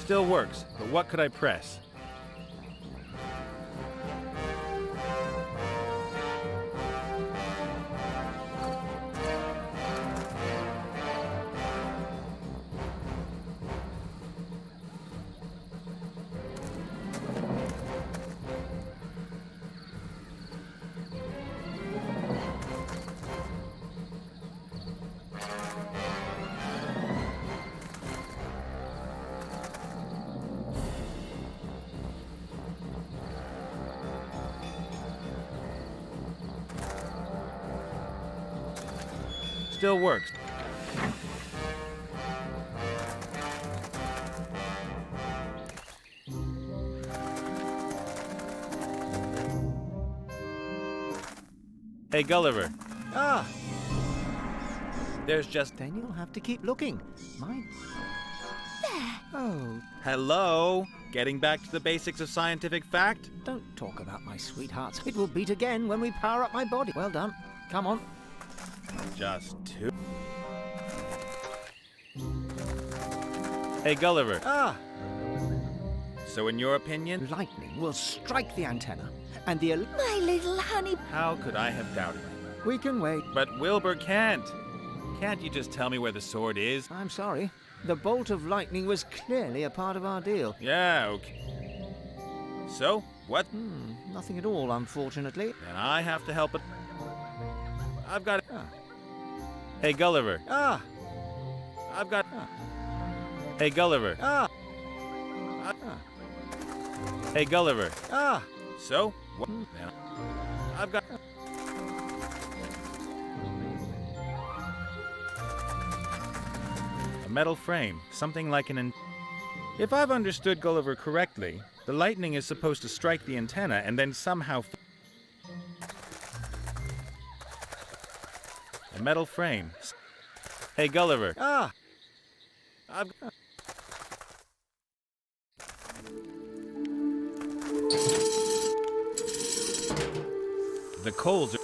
Still works, but what could I press? Still works. Hey, Gulliver. Ah, There's just... then you'll have to keep looking. Mine. Oh, Hello? Getting back to the basics of scientific fact? don't talk about my sweethearts. It will beat again when we power up my body. Well done. Come on. Just two. Hey, Gulliver. Ah, So in your opinion, lightning will strike the antenna, and the... My little honey. how could I have doubted it? We can wait. But Wilbur can't. Can't you just tell me where the sword is? I'm sorry. The bolt of lightning was clearly a part of our deal. Yeah, okay. So, what? Nothing at all, unfortunately. Then I have to help it. I've got it. Ah. Hey, Gulliver. Ah, I've got... Hey, Gulliver. ah, Hey, Gulliver. ah. So, what? Then I've got... A metal frame, something like an... If I've understood Gulliver correctly, the lightning is supposed to strike the antenna and then somehow... A metal frame. Hey, Gulliver. Ah, I've... The coals are...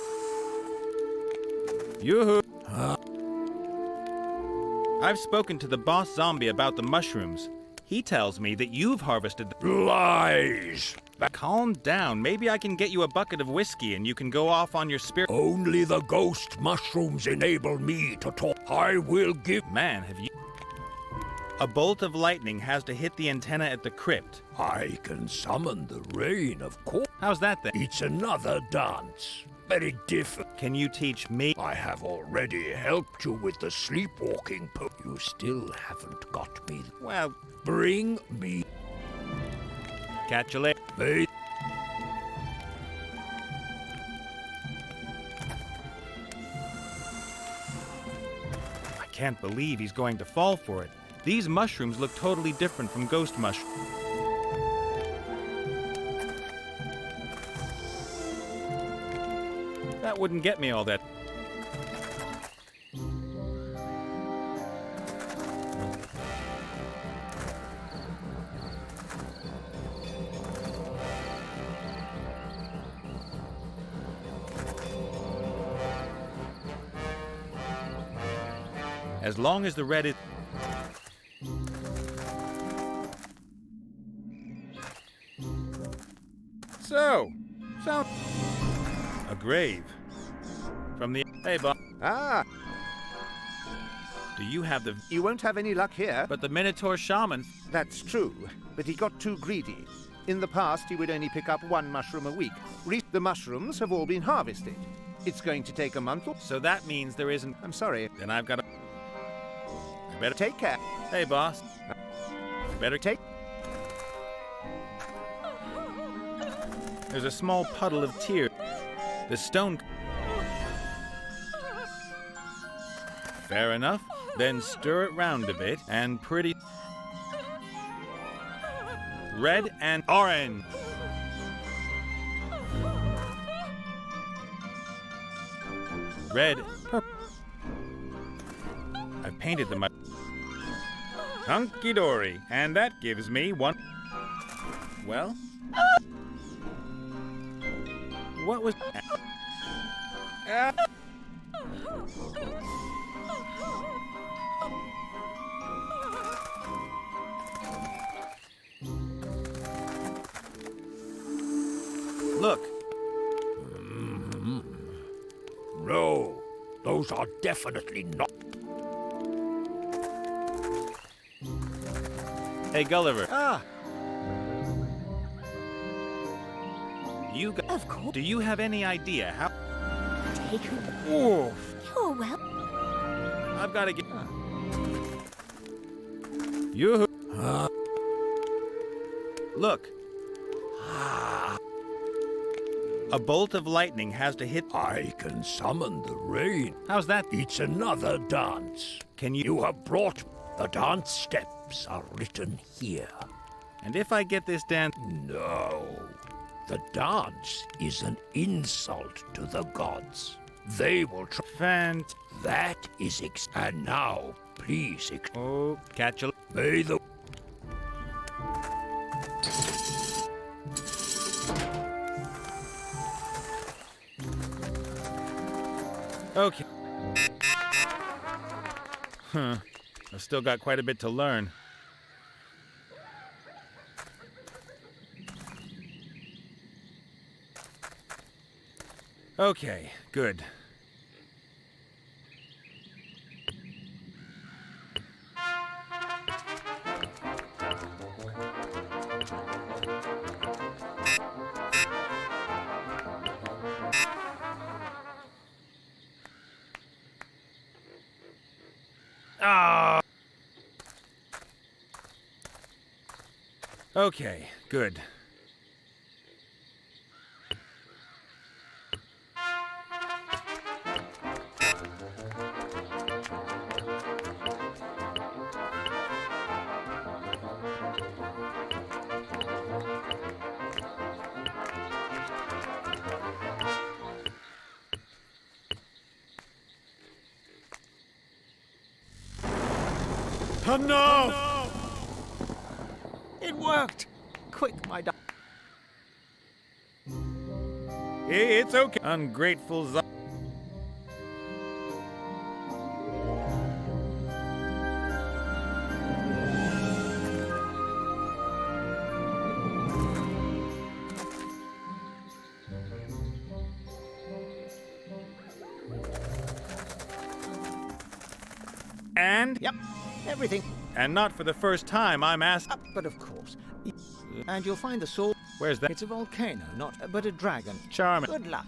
Yoo-hoo! I've spoken to the boss zombie about the mushrooms. He tells me that you've harvested the... Lies! Calm down. Maybe I can get you a bucket of whiskey and you can go off on your spirit... Only the ghost mushrooms enable me to talk. I will give... Man, have you... A bolt of lightning has to hit the antenna at the crypt. I can summon the rain, of course. How's that then? It's another dance. Very different. Can you teach me? I have already helped you with the sleepwalking You still haven't got me. Well, Bring me... catch you later. May... I can't believe he's going to fall for it. These mushrooms look totally different from ghost mushrooms. That wouldn't get me all that. As long as the red is... So, a grave. From the... Hey, Bob. ah. Do you have the... You won't have any luck here. But the Minotaur shaman... That's true, but he got too greedy. In the past, he would only pick up one mushroom a week. The mushrooms have all been harvested. It's going to take a month or... So that means there isn't... I'm sorry. Then I've got to... I better... Take care. Hey, boss. Better take... There's a small puddle of tears. The stone... Fair enough. Then stir it round a bit, and pretty... Red and orange. Red, purple. I've painted them up. Hunky-dory. And that gives me one. Well? What was... Look. No, those are definitely not. Hey, Gulliver. Ah, Of course. Do you have any idea how... Take a... Ooh, You're well. I've got to get... You... Look. A bolt of lightning has to hit... I can summon the rain. How's that? It's another dance. Can you... You have brought... The dance steps are written here. And if I get this dance... No. The dance is an insult to the gods. They will try... Fant... That is And now, please Oh, catch a... May the... Okay. Huh. I've still got quite a bit to learn. Okay, good. Ah. Okay, good. no! It worked! Quick, my dog. It's okay. Ungrateful And? Yep, everything. And not for the first time, I'm asked... But of course. And you'll find the sword. Where's that? It's a volcano, but a dragon. Charming. Good luck.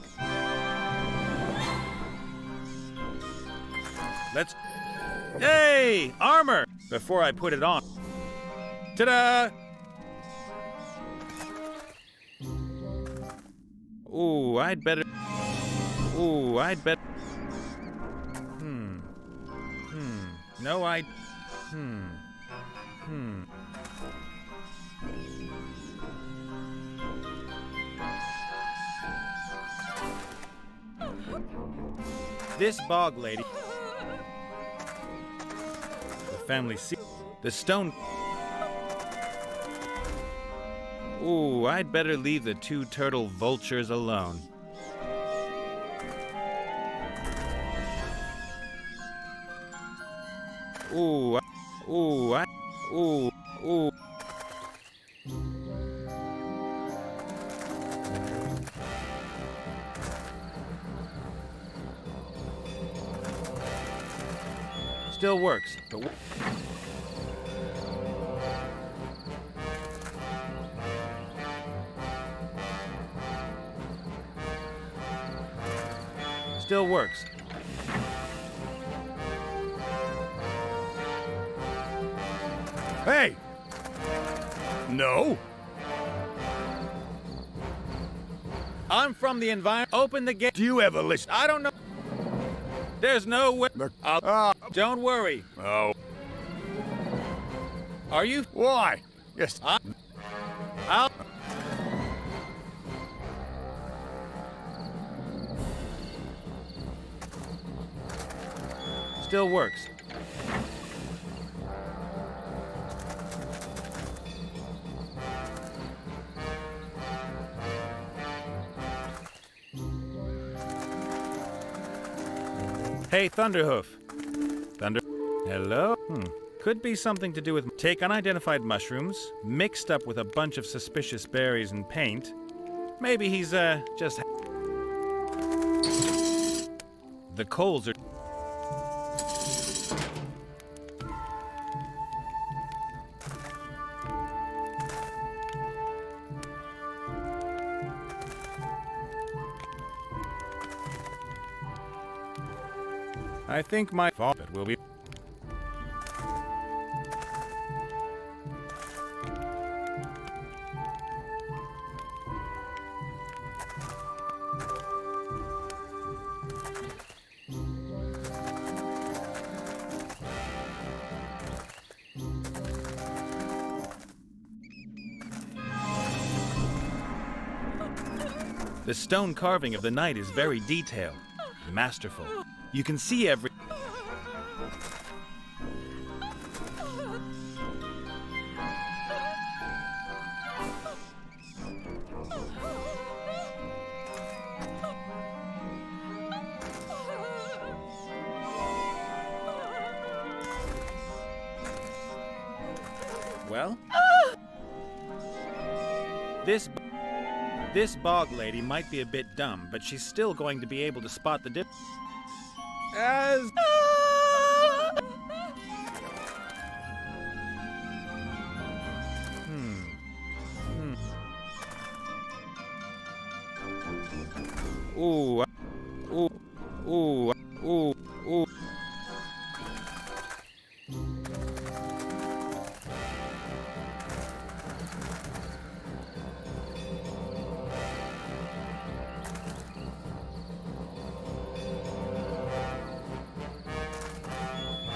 Let's... Hey! Armor! Before I put it on. Ta-da! Ooh, I'd better... No, This bog lady... The family secret... The stone... Ooh, I'd better leave the two turtle vultures alone. Ooh, ooh. Still works, but... Still works. Hey! No? I'm from the environment. Open the gate. Do you ever listen? I don't know. There's no way. Don't worry. Oh. Are you? Why? Yes. Still works. Hey, Thunderhoof. Hello? Could be something to do with take unidentified mushrooms, mixed up with a bunch of suspicious berries and paint. Maybe he's, just... The coals are... I think my faucet will be... The stone carving of the knight is very detailed, masterful. You can see every... Well? This bog lady might be a bit dumb, but she's still going to be able to spot the dip... As... Ooh. Ooh. Ooh. Ooh. Ooh.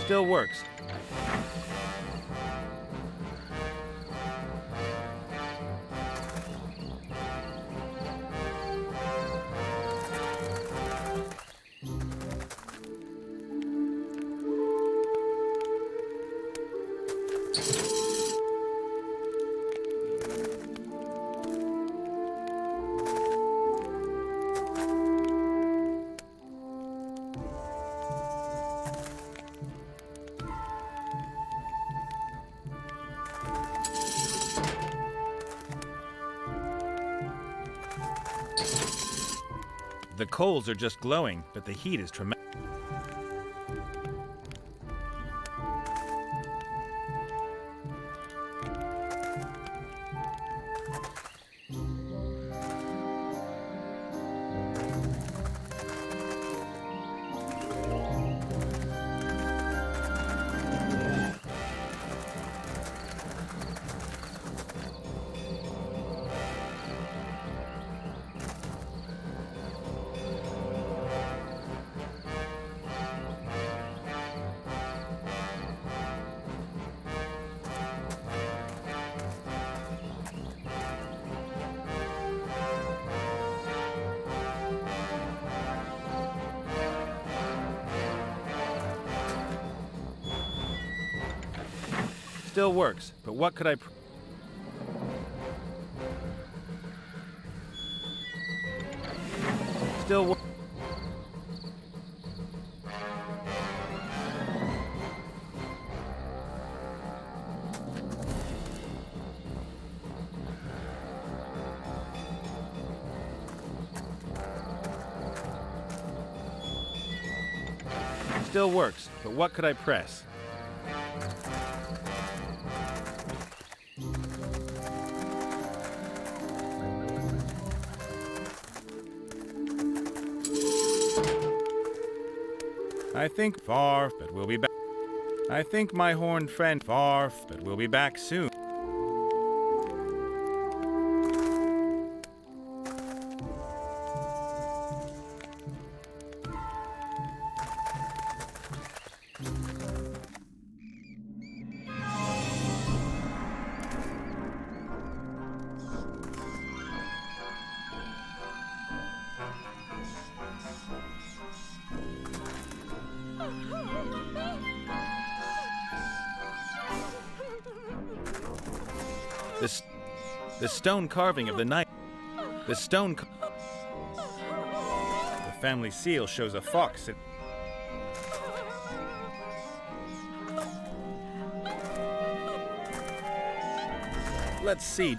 Still works. The coals are just glowing, but the heat is tremendous. Still works, but what could I... Still works. Still works, but what could I press? I think far, but we'll be back. I think my horned friend far, but we'll be back soon. The stone carving of the knight. The family seal shows a fox. Let's see.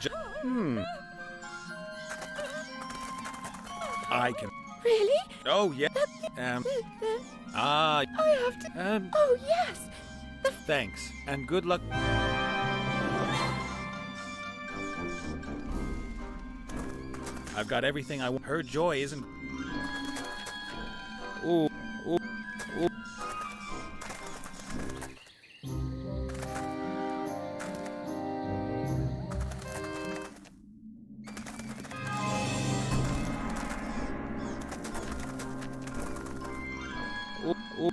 I can. Really? Oh yeah. I have to. Oh, yes. Thanks and good luck. I've got everything I want. Her joy isn't. Ooh, ooh, ooh. Ooh, ooh.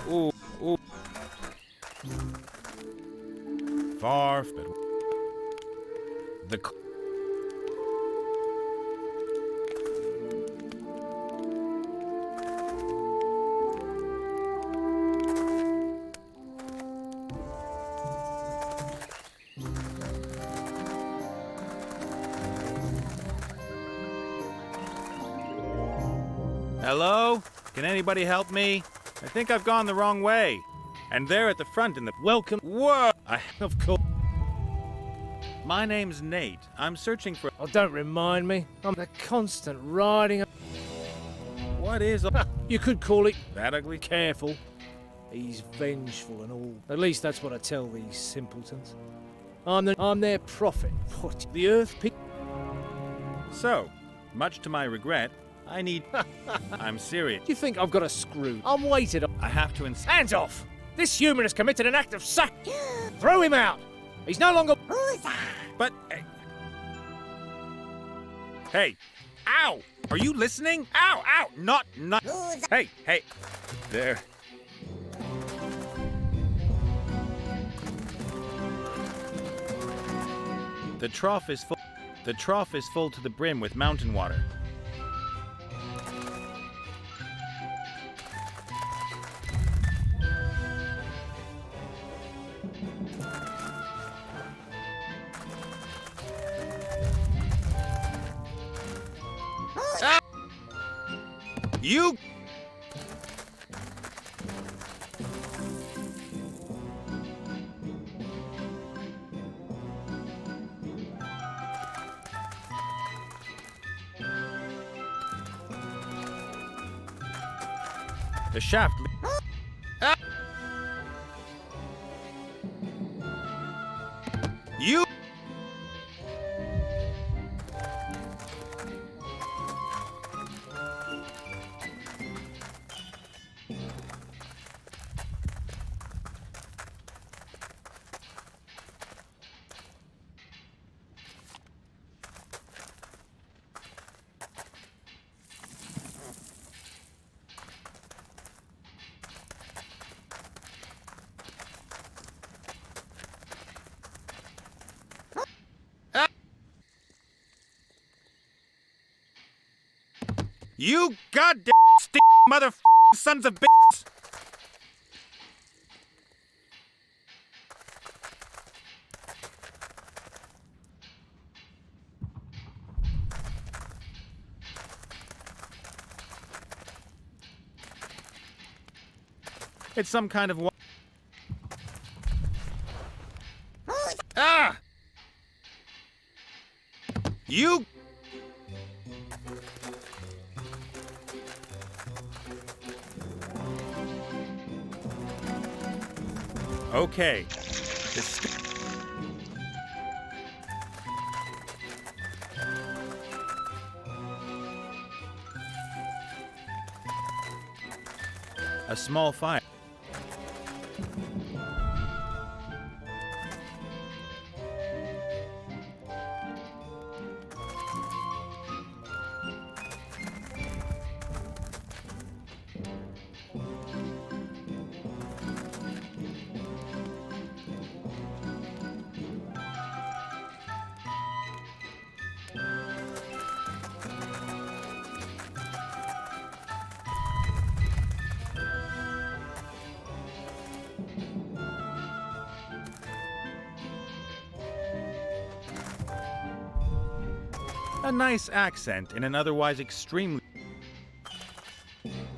Ooh, ooh. Far, but the. Hello? Can anybody help me? I think I've gone the wrong way. And there at the front in the welcome. Whoa! Of course. My name's Nate. I'm searching for. Oh, don't remind me. I'm the constant riding. What is You could call it that ugly? careful. He's vengeful and all. At least that's what I tell these simpletons. I'm their prophet. What? The earth people. So, much to my regret, I need. I'm serious. You think I've got a screw? I'm weighted. I have to Hands off! This human has committed an act of sac. Throw him out. He's no longer. But. Hey! Ow! Are you listening? Ow! Ow! Not. Hey! Hey! There. The trough is full. The trough is full to the brim with mountain water. Ah! You. The shaft. Ah! You. You goddamn motherfucking sons of bitches! It's some kind of Ah! You. Okay. A small fire. A nice accent in an otherwise extremely...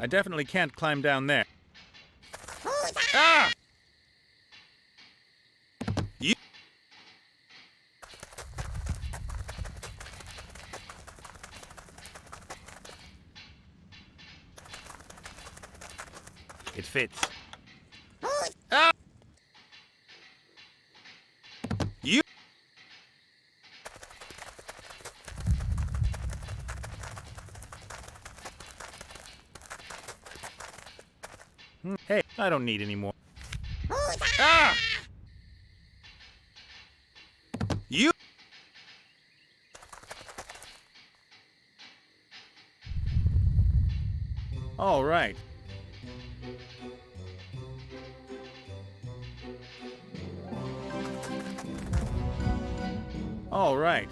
I definitely can't climb down there. Ah! You... It fits. Ah! You... Hey, I don't need any more. Ah! You... All right. All right.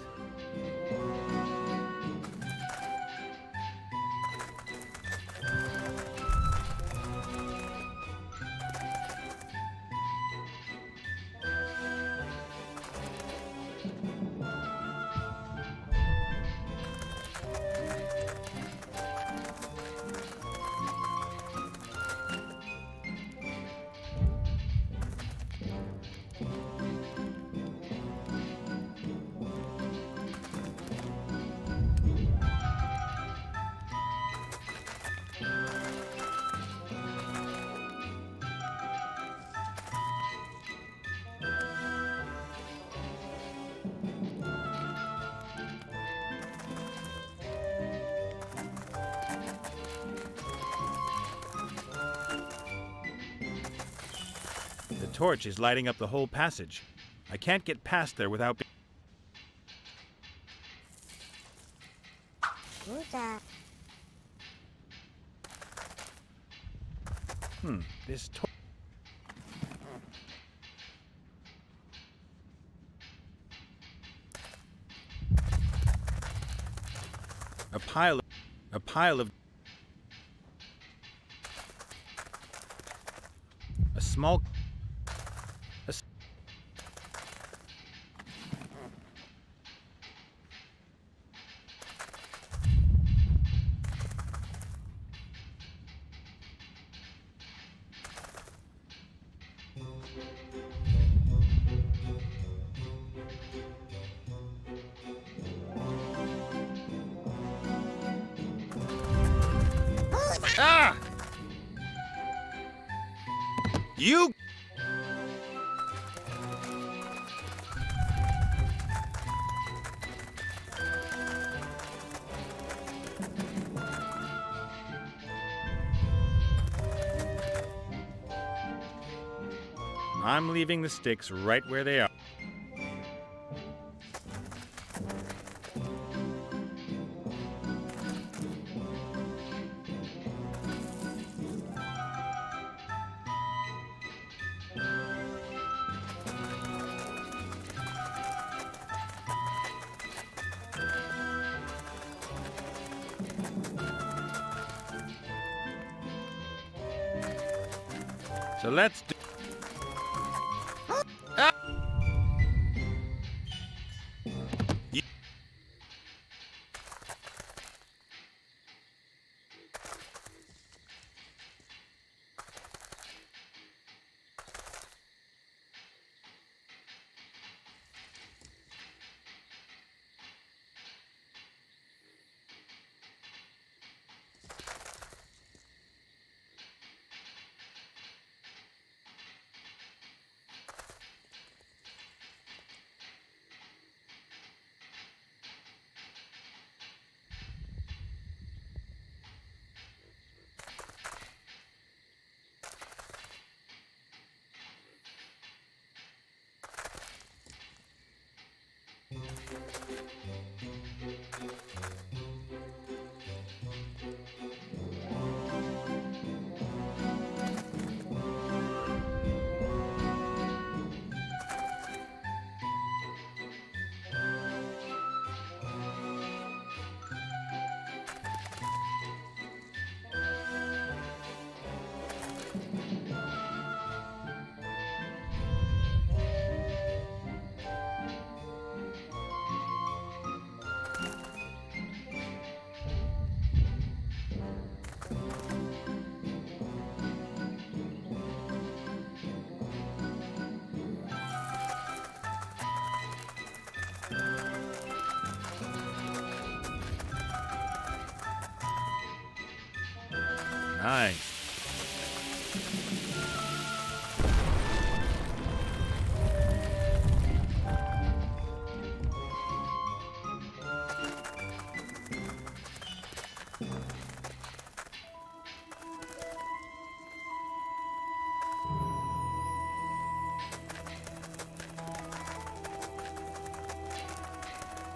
The torch is lighting up the whole passage. I can't get past there without... This torch... A pile of... A small... A s- Ah! You... I'm leaving the sticks right where they are. So let's do... Ah! You... Nice.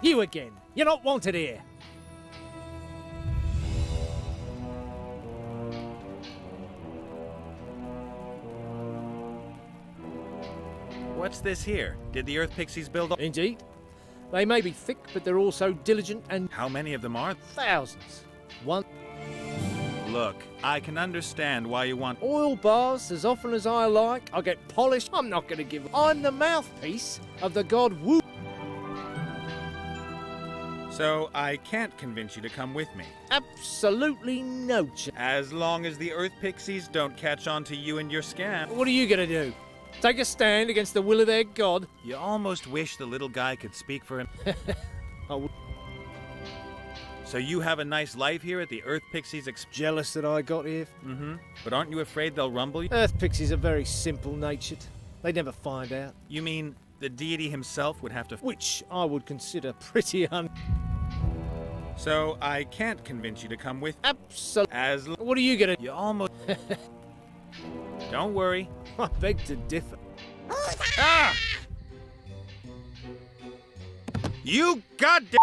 You again. You're not wanted here. What's this here? Did the Earth Pixies build? Indeed. They may be thick, but they're also diligent and How many of them are? thousands. One Look, I can understand why you want. oil baths as often as I like. I get polished. I'm not going to give. I'm the mouthpiece of the god Wu. So I can't convince you to come with me. Absolutely no chance. As long as the Earth Pixies don't catch on to you and your scam. What are you going to do? Take a stand against the will of their god? You almost wish the little guy could speak for him. I would. So you have a nice life here at the Earth Pixies Jealous that I got here? Mm-hmm. But aren't you afraid they'll rumble you? Earth pixies are very simple-natured. They never find out. You mean the deity himself would have to... Which I would consider pretty So I can't convince you to come with... Absolutely. As... What are you going to... You almost... Don't worry. I beg to differ. Ah! You goddamn...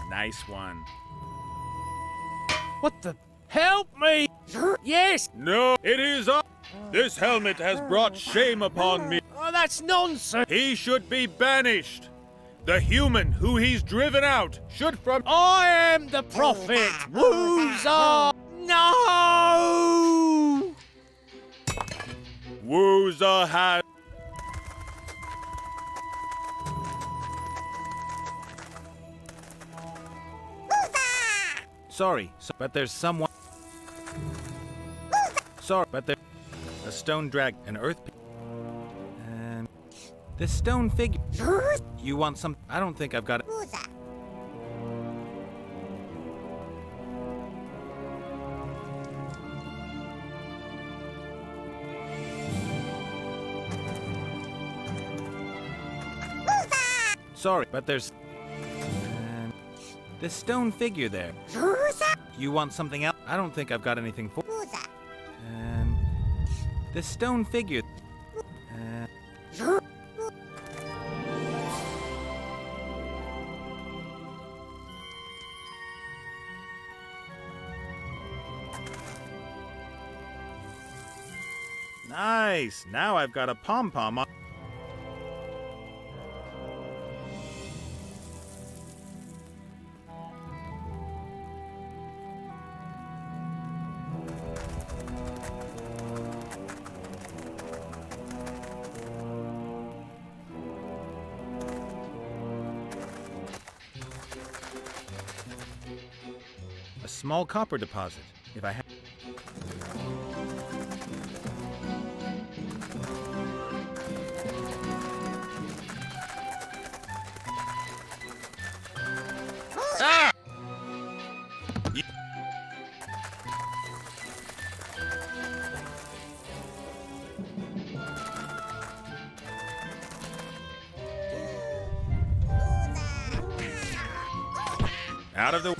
Nice one. What the... Help me! Yes! No, it is up. This helmet has brought shame upon me. Oh, that's nonsense! He should be banished. The human who he's driven out should from... I am the prophet! Wooza! No! Wooza has... Sorry, but there's someone... Sorry, but there's... A stone drag, an earth... And... This stone figure... You want some... I don't think I've got it. Sorry, but there's... And... This stone figure there. You want something else? I don't think I've got anything for... And... This stone figure... Nice! Now I've got a pom-pom on... A small copper deposit. If I have... Ah! Out of the...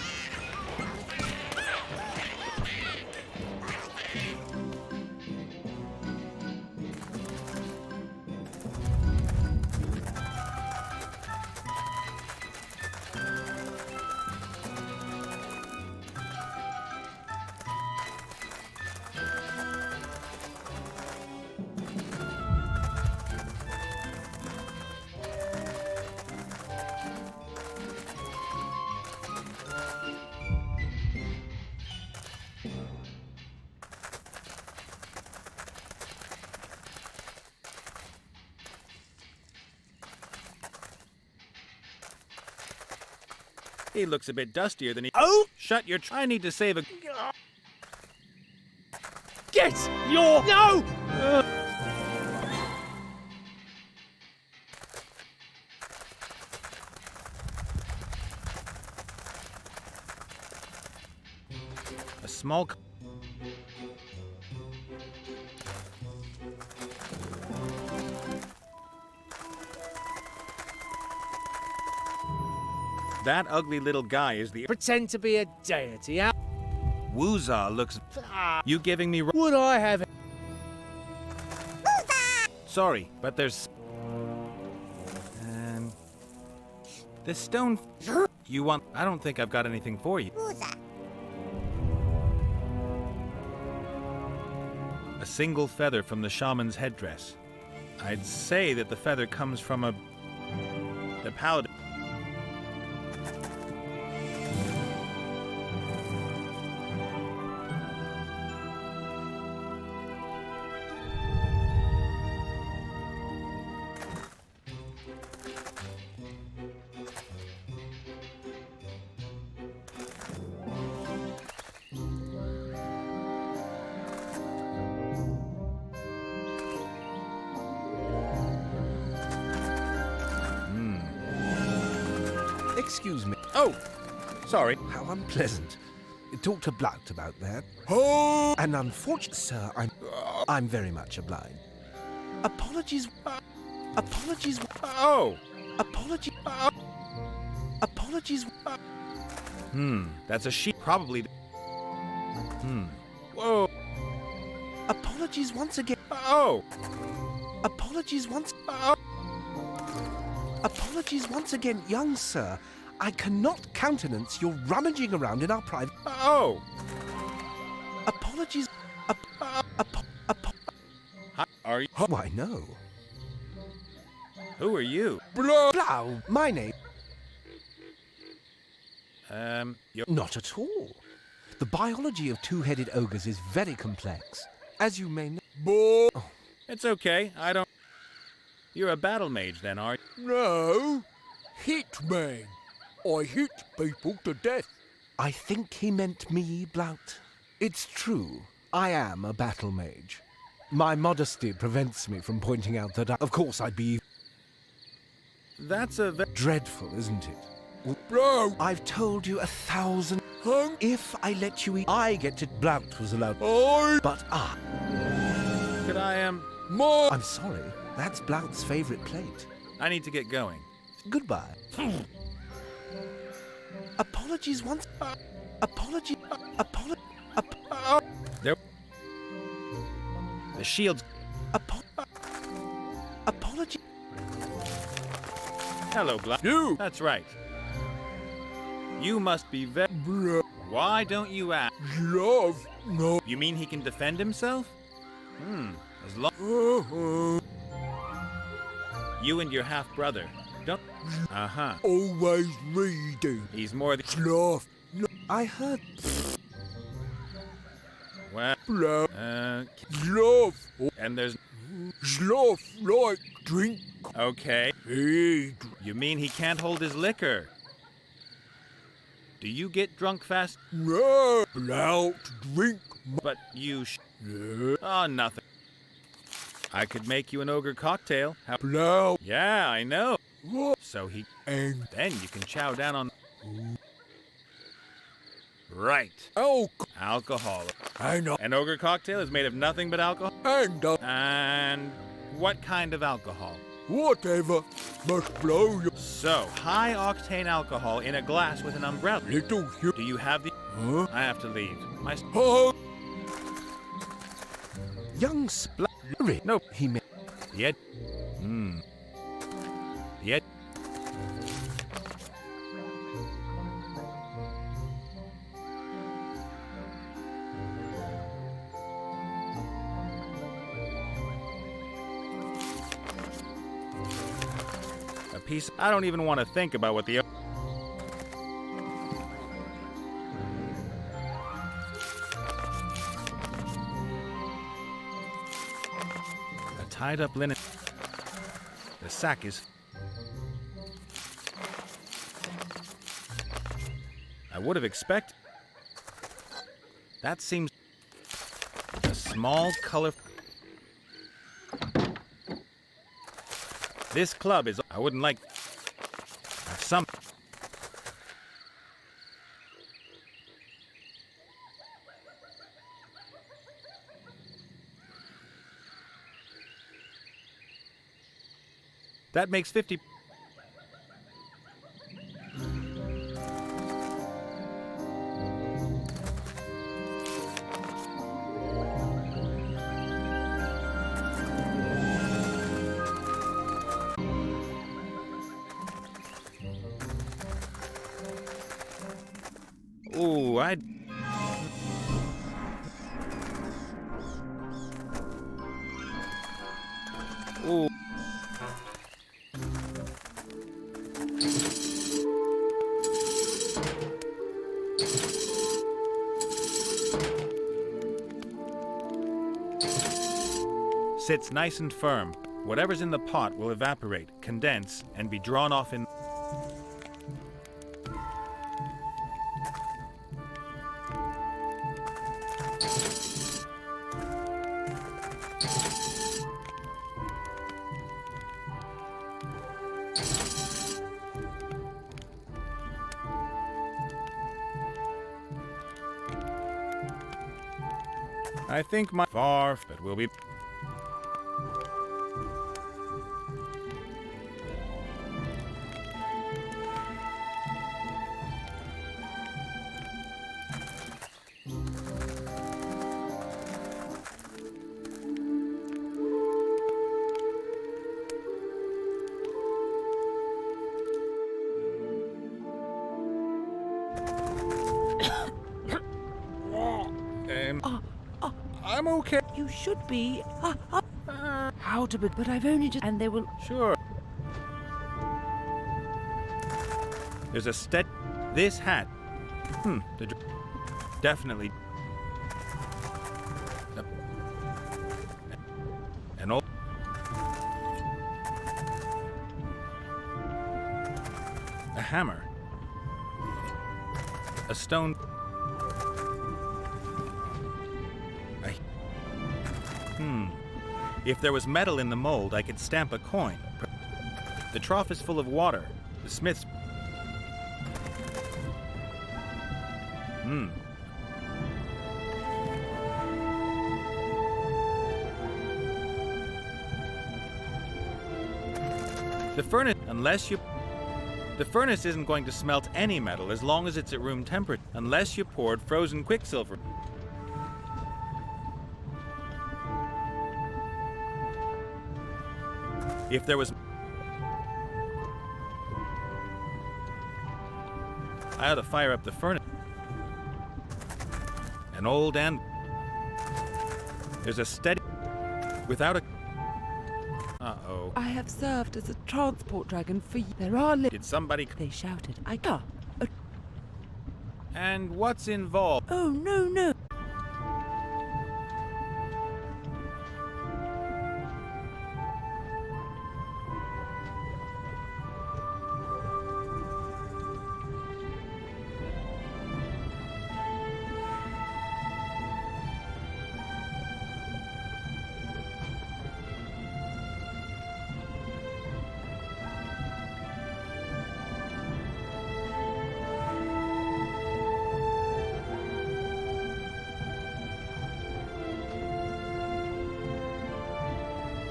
He looks a bit dustier than he... Oh! Shut your... I need to save a... Get your... No! A small... That ugly little guy is the... Pretend to be a deity. How Woozah looks... You giving me... would I have... Sorry, but there's... This stone... You want... I don't think I've got anything for you. A single feather from the shaman's headdress. I'd say that the feather comes from the paladin. Excuse me. Oh! Sorry. How unpleasant. Talk to Blunt about that. Oh! And unfortunately, sir, I'm very much obliged. Apologies. Apologies. Oh! Apologies. Apologies. That's a sheep. Probably... Whoa! Apologies once again. Oh! Apologies once. Apologies once again, young sir. I cannot countenance your rummaging around in our private. Oh! Apologies. Hi, are you... Why, no. Who are you? Blow. My name. You're... Not at all. The biology of two-headed ogres is very complex. As you may know. It's okay. I don't... You're a battle mage then, are you? No, hitman. I hit people to death. I think he meant me, Blount. It's true. I am a battle mage. My modesty prevents me from pointing out that, of course, I'd be That's a... dreadful, isn't it? Bro, I've told you 1,000. hung If I let you eat, I get to. Blount was allowed. I But Could I, my I'm sorry. That's Blount's favorite plate. I need to get going. Goodbye. Apologies once. Apology. There... The shield's... Apology. Hello, Blood. you That's right. You must be very... bro Why don't you ask? love no. You mean he can defend himself? As long... You and your half-brother. Don't... Uh-huh. Always reading. He's more than... Sloth. No. I heard. Well... Blow. Sloth. And there's... Sloth like drink. Okay. He You mean he can't hold his liquor? Do you get drunk fast? no. Blout drink. But you Yeah. Oh, nothing. I could make you an ogre cocktail. How... Blout. Yeah, I know. What? So he... And Then you can chow down on... Right. Alcohol. And An ogre cocktail is made of nothing but alcohol? and And... What kind of alcohol? whatever must blow your So, high-octane alcohol in a glass with an umbrella. little you. Do you have the... Huh? I have to leave. My... Oh, Young Splurry. Nope. He meant. The ed... The ed... A piece... I don't even want to think about what the... A tied-up linen... The sack is... I would have expected... That seems... Small color. This club is. I wouldn't like. Some. That makes 50. Ooh, I'd... Ooh. Sits nice and firm. Whatever's in the pot will evaporate, condense, and be drawn off in... I think my far, but will be... I'm okay. You should be. How to be? But I've only just. And they will. Sure. There's a This hat. Definitely. An old. A hammer. A stone. If there was metal in the mold, I could stamp a coin. The trough is full of water. The smith's... The furnace, The furnace isn't going to smelt any metal as long as it's at room temperature, unless you poured frozen quicksilver. If there was... I ought to fire up the furnace. An old and... There's a steady... Without a... Uh-oh. I have served as a transport dragon for years. There are Did somebody... They shouted. I can't. And what's involved? Oh, no, no.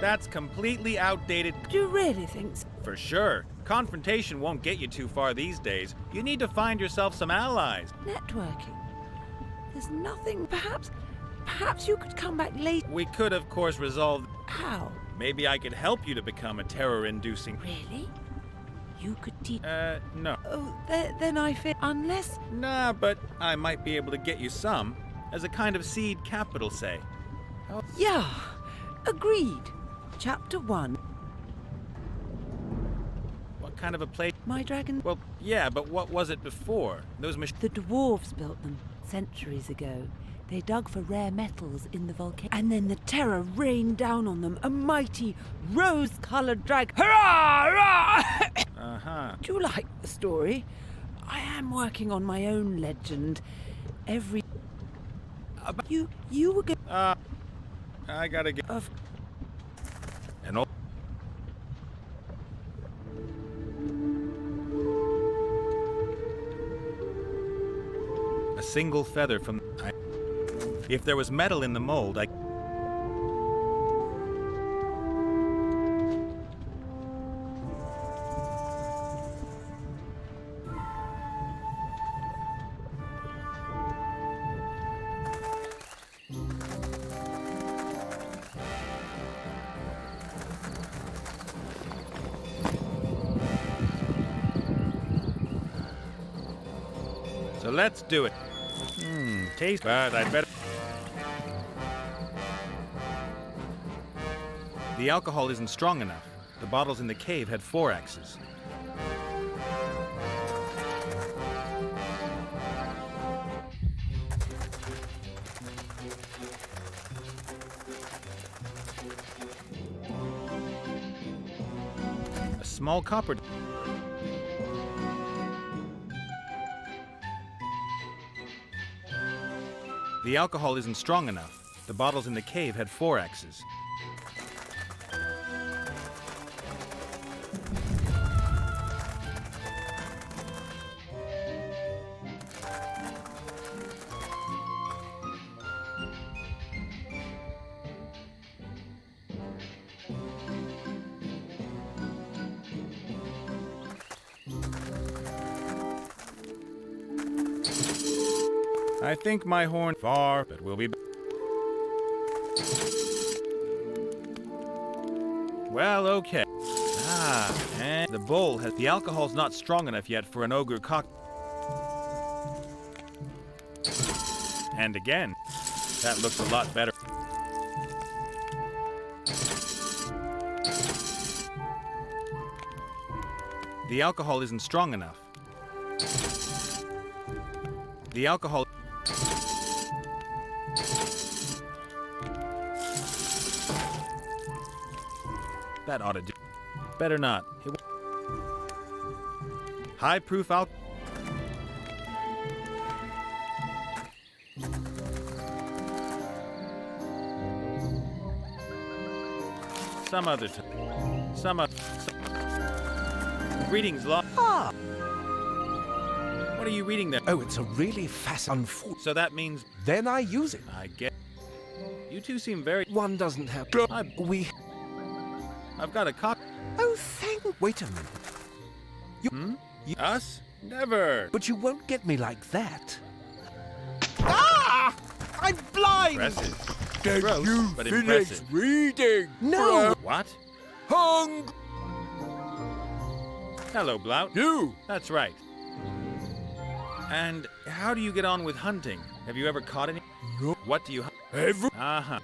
That's completely outdated. Do you really think so? For sure. Confrontation won't get you too far these days. You need to find yourself some allies. Networking. There's nothing. Perhaps you could come back later. We could, of course, resolve... How? Maybe I could help you to become a terror-inducing... Really? You could teach... No. Oh, then I fear... Unless... Nah, but I might be able to get you some. As a kind of seed capital, say. Yeah. Agreed. Chapter 1. What kind of a place? My dragon... Well, yeah, but what was it before? Those The dwarves built them centuries ago. They dug for rare metals in the volcano. And then the terror rained down on them, a mighty rose-colored dragon. Hurrah! Hurrah! Uh-huh. Do you like the story? I am working on my own legend. You were going... I gotta get an old. A single feather from. If there was metal in the mold, I. So let's do it. Taste, but I'd better. The alcohol isn't strong enough. The bottles in the cave had 4 axes. A small copper. The alcohol isn't strong enough. The bottles in the cave had 4 axes. I think my horn far, but we'll be back. Well, okay. And the bowl has the alcohol's not strong enough yet for an ogre cock. And again, that looks a lot better. The alcohol isn't strong enough. The alcohol. That ought to do. Better not. High proof alcohol. Some other time. Greetings, Law. Ah! What are you reading there? Oh, it's a really unfortunate. So that means Then I use it. I get. You two seem very. One doesn't have. I've got a cock. Oh, Wait a minute. Us? Never. But you won't get me like that. Ah! I'm blind! Impressive. Did Gross, you but finish impressive. reading? No! What? Hung Hello, Blout. you. That's right. And how do you get on with hunting? Have you ever caught any? No. What do you hunt? Ever Uh-huh.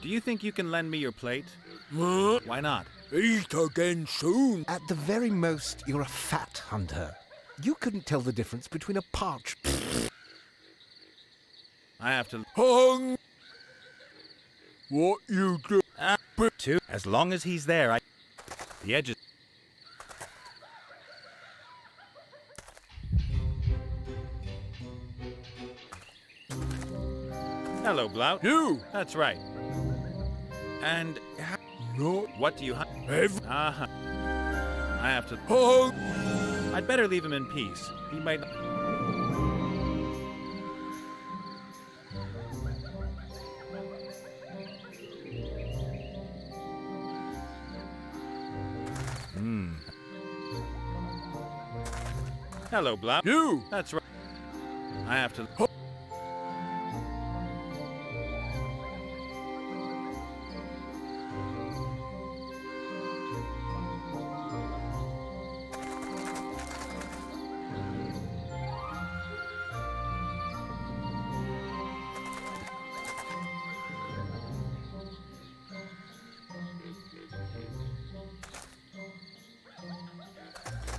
Do you think you can lend me your plate? Why not? eat again soon. At the very most, you're a fat hunter. You couldn't tell the difference between a parch. I have to. Hung. What you do? Two. As long as he's there, the edges. Hello, Blout. You. That's right. And No. what do you hunt? Ever. Uh-huh. I have to. Hung. I'd better leave him in peace. He might. Hello, Blout. You. That's right. I have to.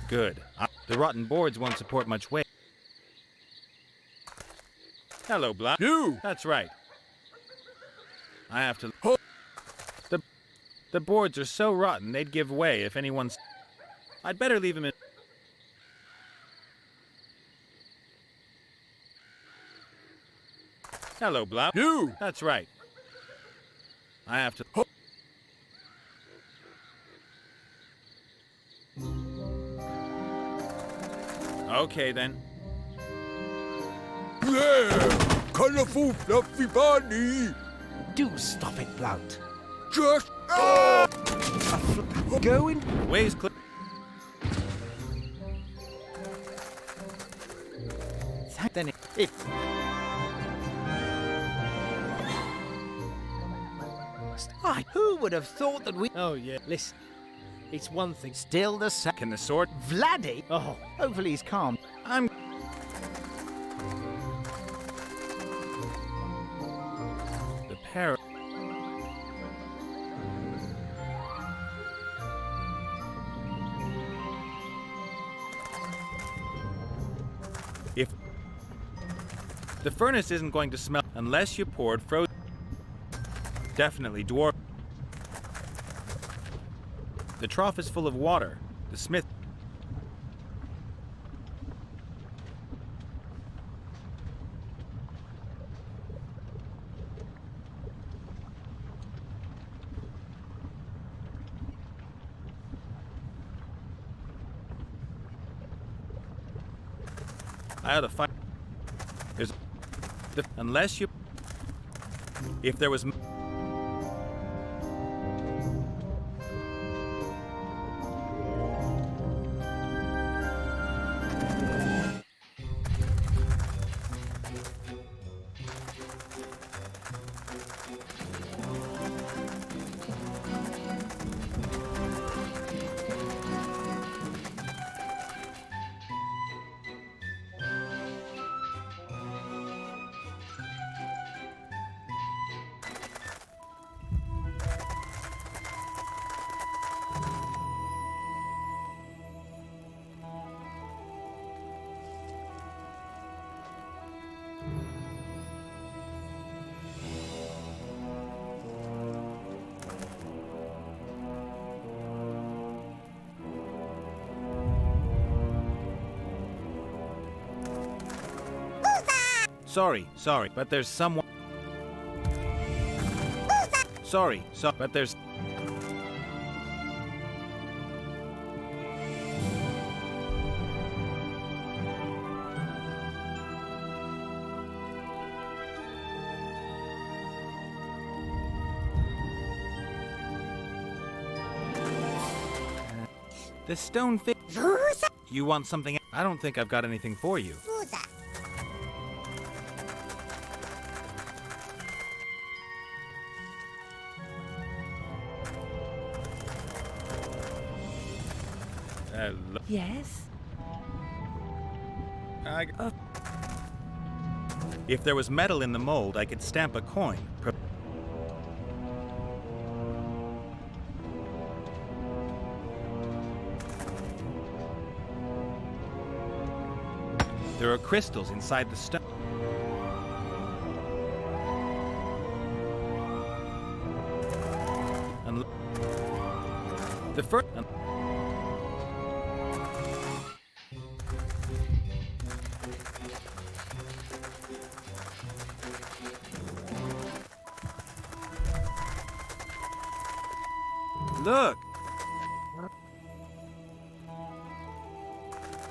Good. The rotten boards won't support much weight. Hello, Blout. You. That's right. I have to. The boards are so rotten they'd give way if anyone's. I'd better leave him in. Hello, Blout. You. That's right. I have to. Okay then. There! Colourful fluffy bunny! Do stop it, Blount. Just... Go in. Ways clear. Then it... Who would have thought that we... Oh, yeah. Listen, it's one thing. Still the same. Can the sword? Vladdy? Oh, Hopefully he's calm. I'm. The pair. If the furnace isn't going to smell unless you poured frozen. Definitely dwarf. The trough is full of water. The smith. I ought to find. There's. Unless you. If there was. Sorry, but there's someone. Sorry, but there's. The stone thing. You want something? I don't think I've got anything for you. Yes? If there was metal in the mold, I could stamp a coin. There are crystals inside the stone. And the first. Look!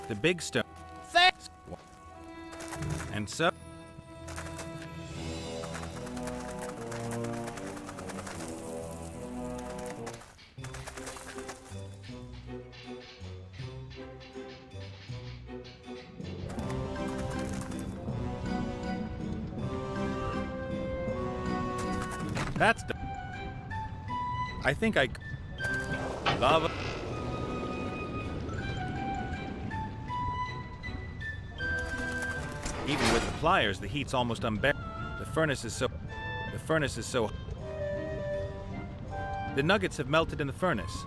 The big stone. Thanks! And so... That's the... I think I... Lava. Even with the pliers, the heat's almost unbearable. The furnace is so... The nuggets have melted in the furnace.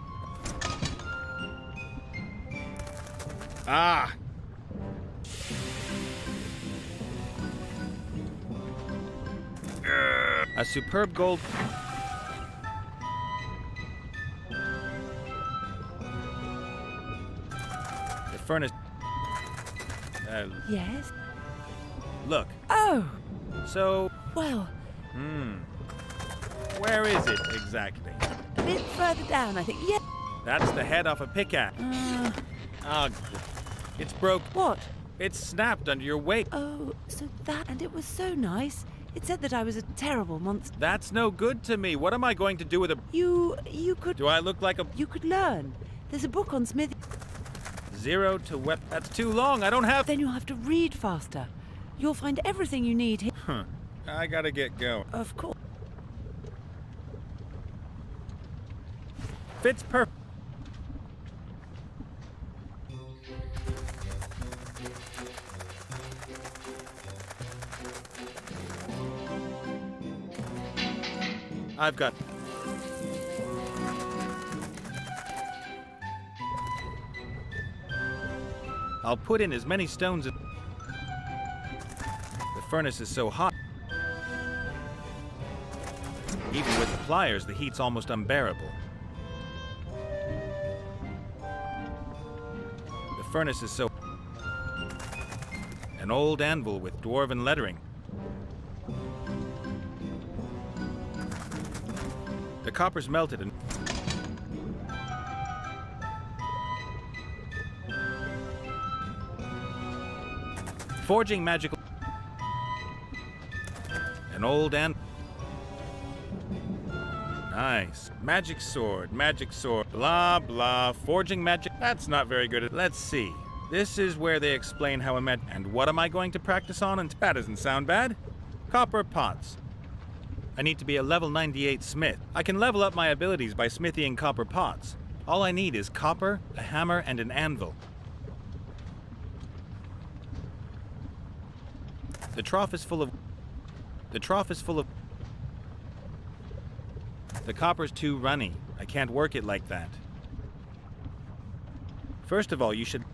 Ah! A superb gold... Furnace. Yes? Look. Oh! So. Well. Where is it exactly? A bit further down, I think. Yeah. That's the head off a pickaxe. Ah, it's broke. What? It's snapped under your weight. Oh, so that... And it was so nice. It said that I was a terrible monster. That's no good to me. What am I going to do with a... You could... Do I look like a... You could learn. There's a book on smithing. 0 to wep... That's too long. I don't have... Then you'll have to read faster. You'll find everything you need here. Huh. I gotta get going. Of course. Fits perfect. I've got... I'll put in as many stones as... The furnace is so hot. Even with the pliers, the heat's almost unbearable. The furnace is so... An old anvil with dwarven lettering. The copper's melted and... Forging magical... An old anvil. Nice. Magic sword, blah, blah, forging magic. That's not very good. Let's see. This is where they explain how a And what am I going to practice on? And that doesn't sound bad. Copper pots. I need to be a level 98 smith. I can level up my abilities by smithying copper pots. All I need is copper, a hammer, and an anvil. The trough is full of... The copper's too runny. I can't work it like that. First of all, you should...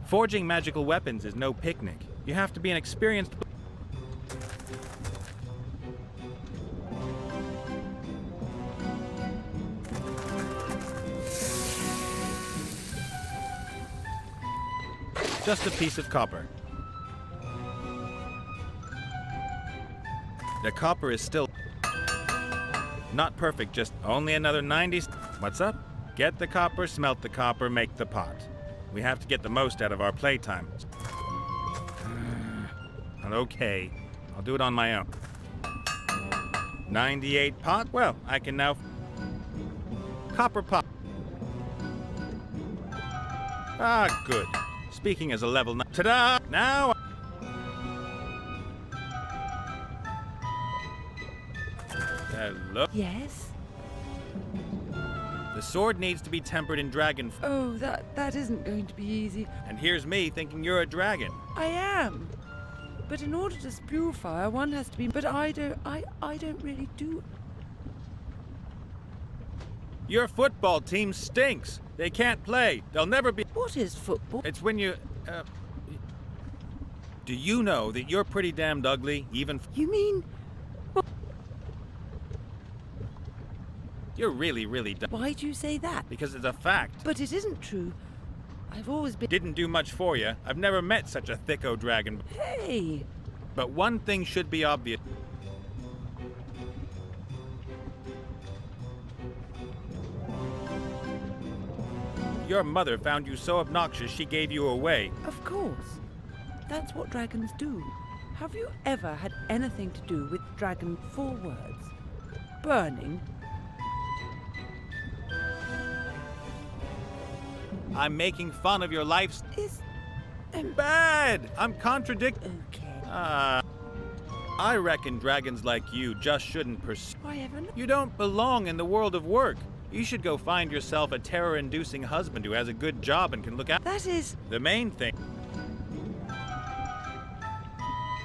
Forging magical weapons is no picnic. You have to be an experienced... Just a piece of copper. The copper is still... Not perfect, just only another 90... What's up? Get the copper, smelt the copper, make the pot. We have to get the most out of our playtime. Okay, I'll do it on my own. 98 pot? Well, I can now... Copper pot. Ah, good. Speaking as a level... Ta-da! Now... Hello? Yes? The sword needs to be tempered in dragon... Oh, that isn't going to be easy. And here's me thinking you're a dragon. I am. But in order to spew fire, one has to be... But I don't really do... Your football team stinks. They can't play. They'll never be... What is football? It's when you... Do you know that you're pretty damned ugly, even... You mean... You're really, really dumb. Why do you say that? Because it's a fact. But it isn't true. I've always been... Didn't do much for you. I've never met such a thicko dragon. Hey! But one thing should be obvious. Your mother found you so obnoxious she gave you away. Of course. That's what dragons do. Have you ever had anything to do with dragon 4 words? Burning? I'm making fun of your life's... Is... Bad! I'm contradicting... Okay. I reckon dragons like you just shouldn't pursue... Why ever not? You don't belong in the world of work. You should go find yourself a terror-inducing husband who has a good job and can look out... That is... The main thing...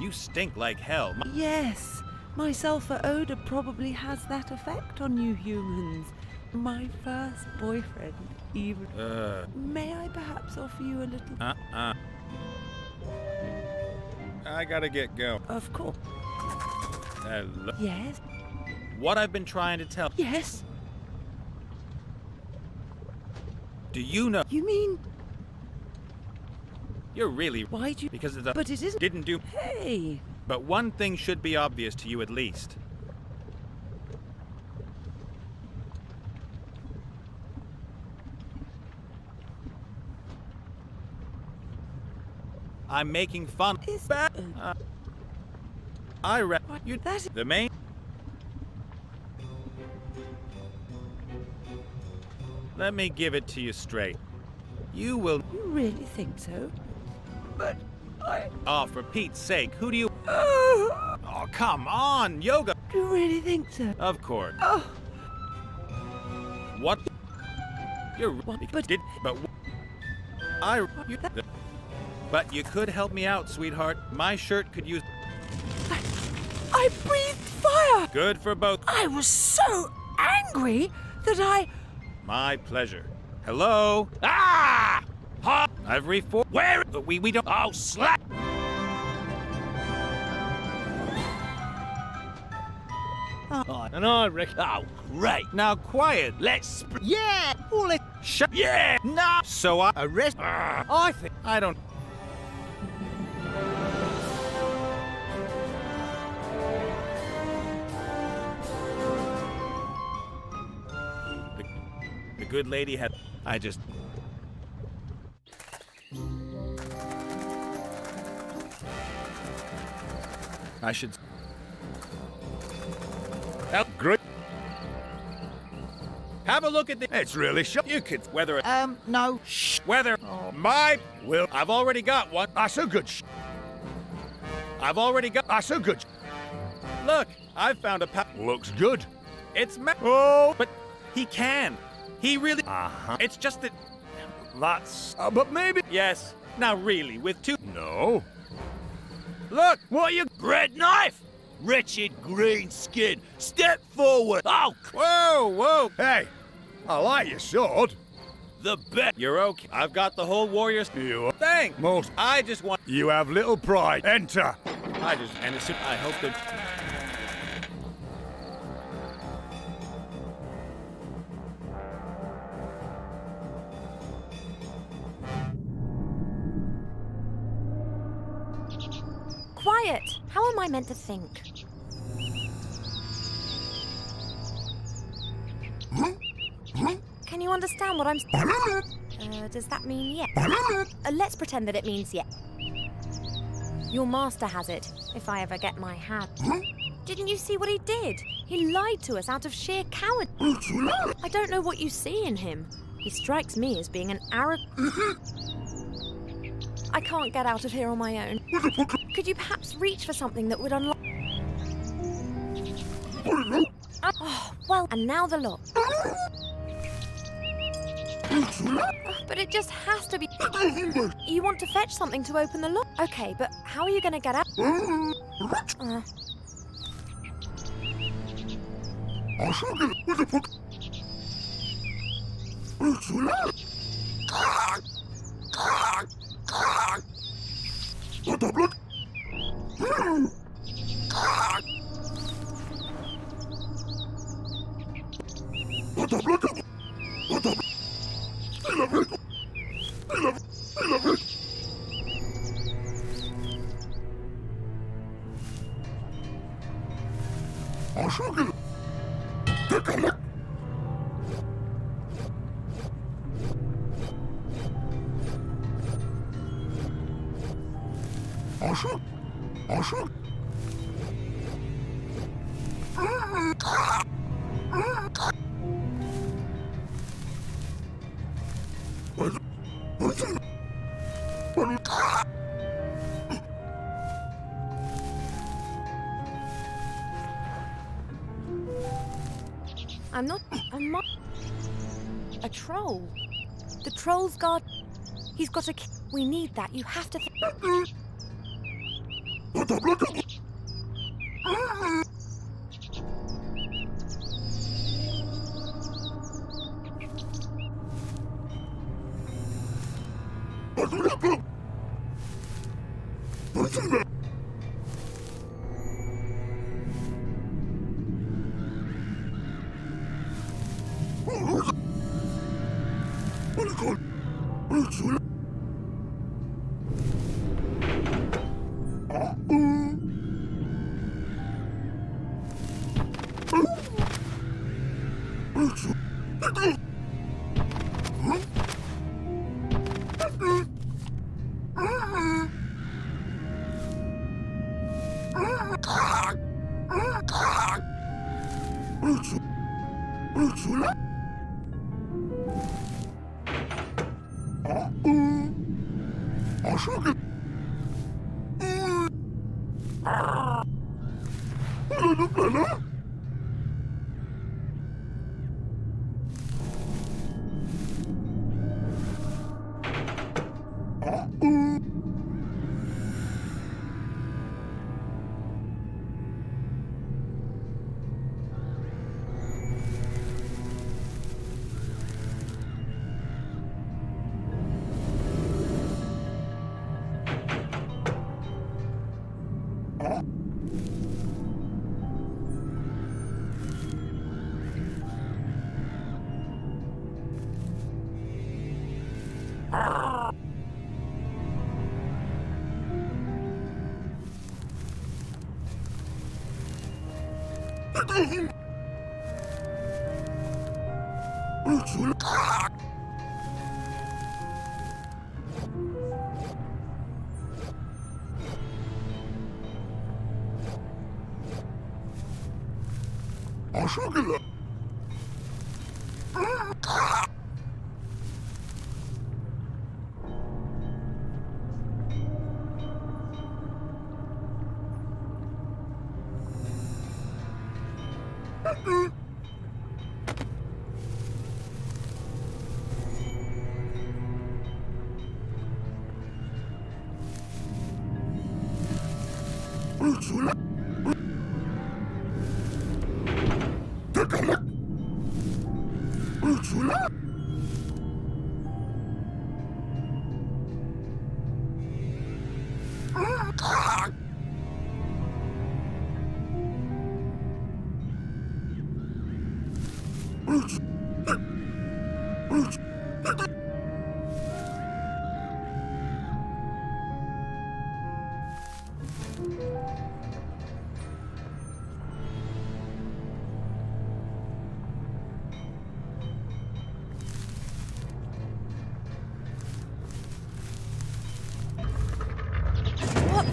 You stink like hell. Yes. My sulfur odor probably has that effect on you humans. My first boyfriend, even... May I perhaps offer you a little... I gotta get going. Of course. Hello. Yes? What I've been trying to tell... Yes? Do you know... You mean... You're really... Why do you... Because it's a... But it isn't... Didn't do... Hey! But one thing should be obvious to you at least. I'm making fun. Is- I read What? you. That- The main. Let me give it to you straight. You will. You really think so? But I... Oh, for Pete's sake, who do you. Oh, Oh, come on, yoga. do you really think so? Of course. Oh, What? You're. What? But. You. But you could help me out, sweetheart. My shirt could use. I breathed fire! Good for both. I was so angry that I... My pleasure. Hello? Ah! Ha! I've reformed. Where? But we don't. Oh, slap! And I reckon... Oh, great. Now quiet. Let's... Yeah! All it... Shut. Yeah! No. So I. Arrest... I think... I don't. The good lady had. I just. I should. Oh, great. Have a look at the. It's really shot. You could weather it. No. Weather. My. Will. I've already got one. That's a good I've already got. That's a good Look, I've found a Looks good. It's Oh! But he can. He really. Uh-huh. It's just that. That's... but maybe... Yes. Now really, with two. No. Look. What are you... Bread knife! Wretched green skin. Step forward. Oh, Whoa, whoa. hey. I like your sword. The bet. You're okay. I've got the whole warrior's. You... Thanks. Most... I just want. You have little pride. Enter. I just. And it's. I hope that. Quiet! How am I meant to think? Can you understand what I'm... does that mean yes? Let's pretend that it means yes. Your master has it, if I ever get my hand. Didn't you see what he did? He lied to us out of sheer coward. I don't know what you see in him. He strikes me as being an arrogant... I can't get out of here on my own. Could you perhaps reach for something that would unlock... Oh, well, and now the lock. But it just has to be... You want to fetch something to open the lock? Okay, but how are you going to get out? I'm not a troll. The troll's guard. He's got a... We need that. You have to... What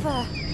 the?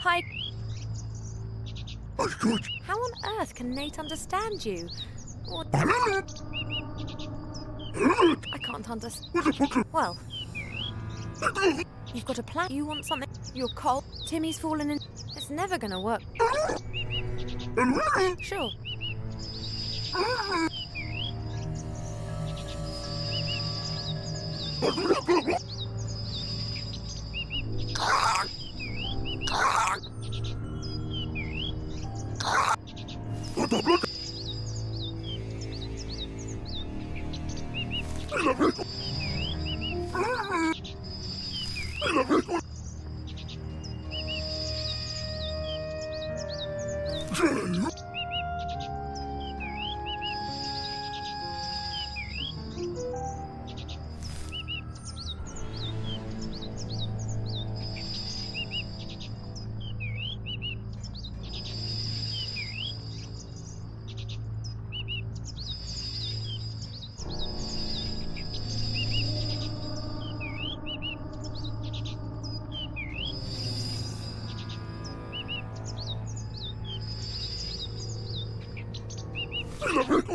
Hi. How on earth can Nate understand you? Or I can't understand. Well, you've got a plan. You want something. You're cold. Timmy's fallen in. It's never gonna work. Sure.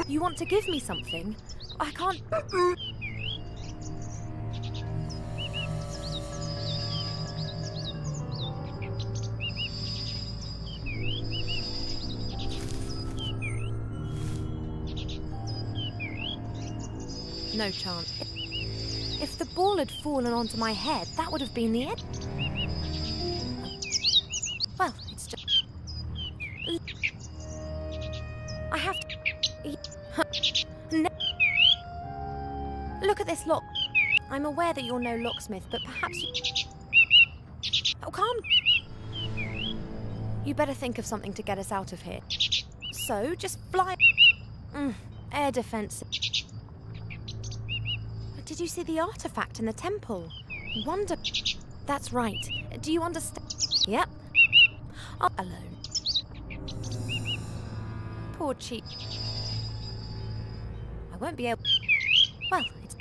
You want to give me something? I can't. No chance. If the ball had fallen onto my head, that would have been the end. Well, it's just. I have to. No. Look at this lock. I'm aware that you're no locksmith, but perhaps you. Oh, calm. You better think of something to get us out of here. So, just fly. Air defense. Did you see the artifact in the temple? Wonder. That's right. Do you understand? Yep. I'm alone. Poor cheap. I won't be able. Well, it's.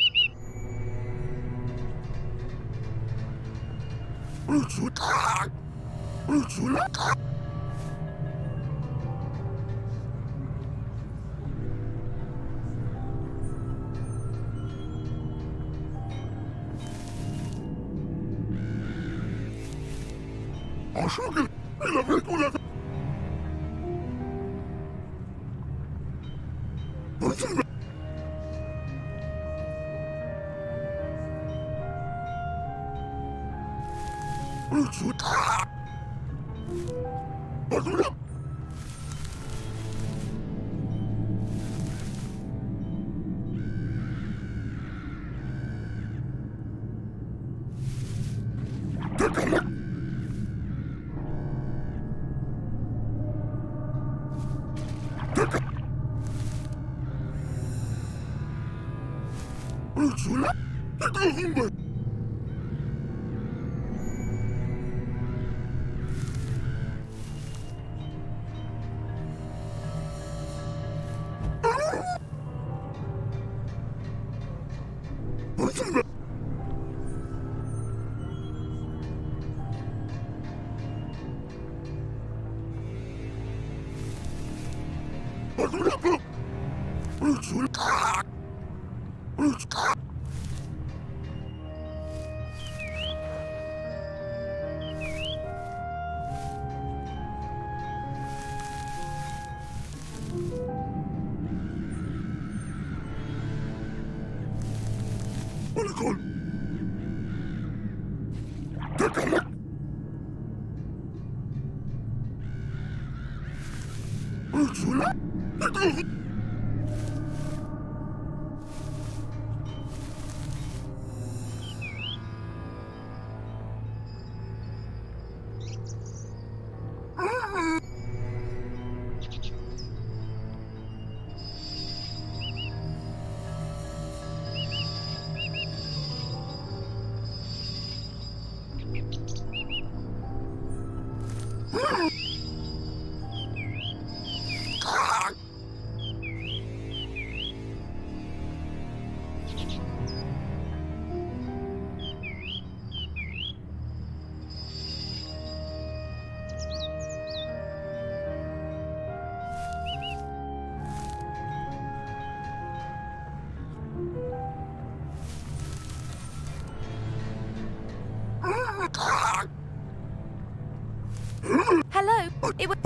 Hello? It was.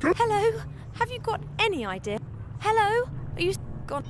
Hello? Have you got any idea? Hello? Are you gone?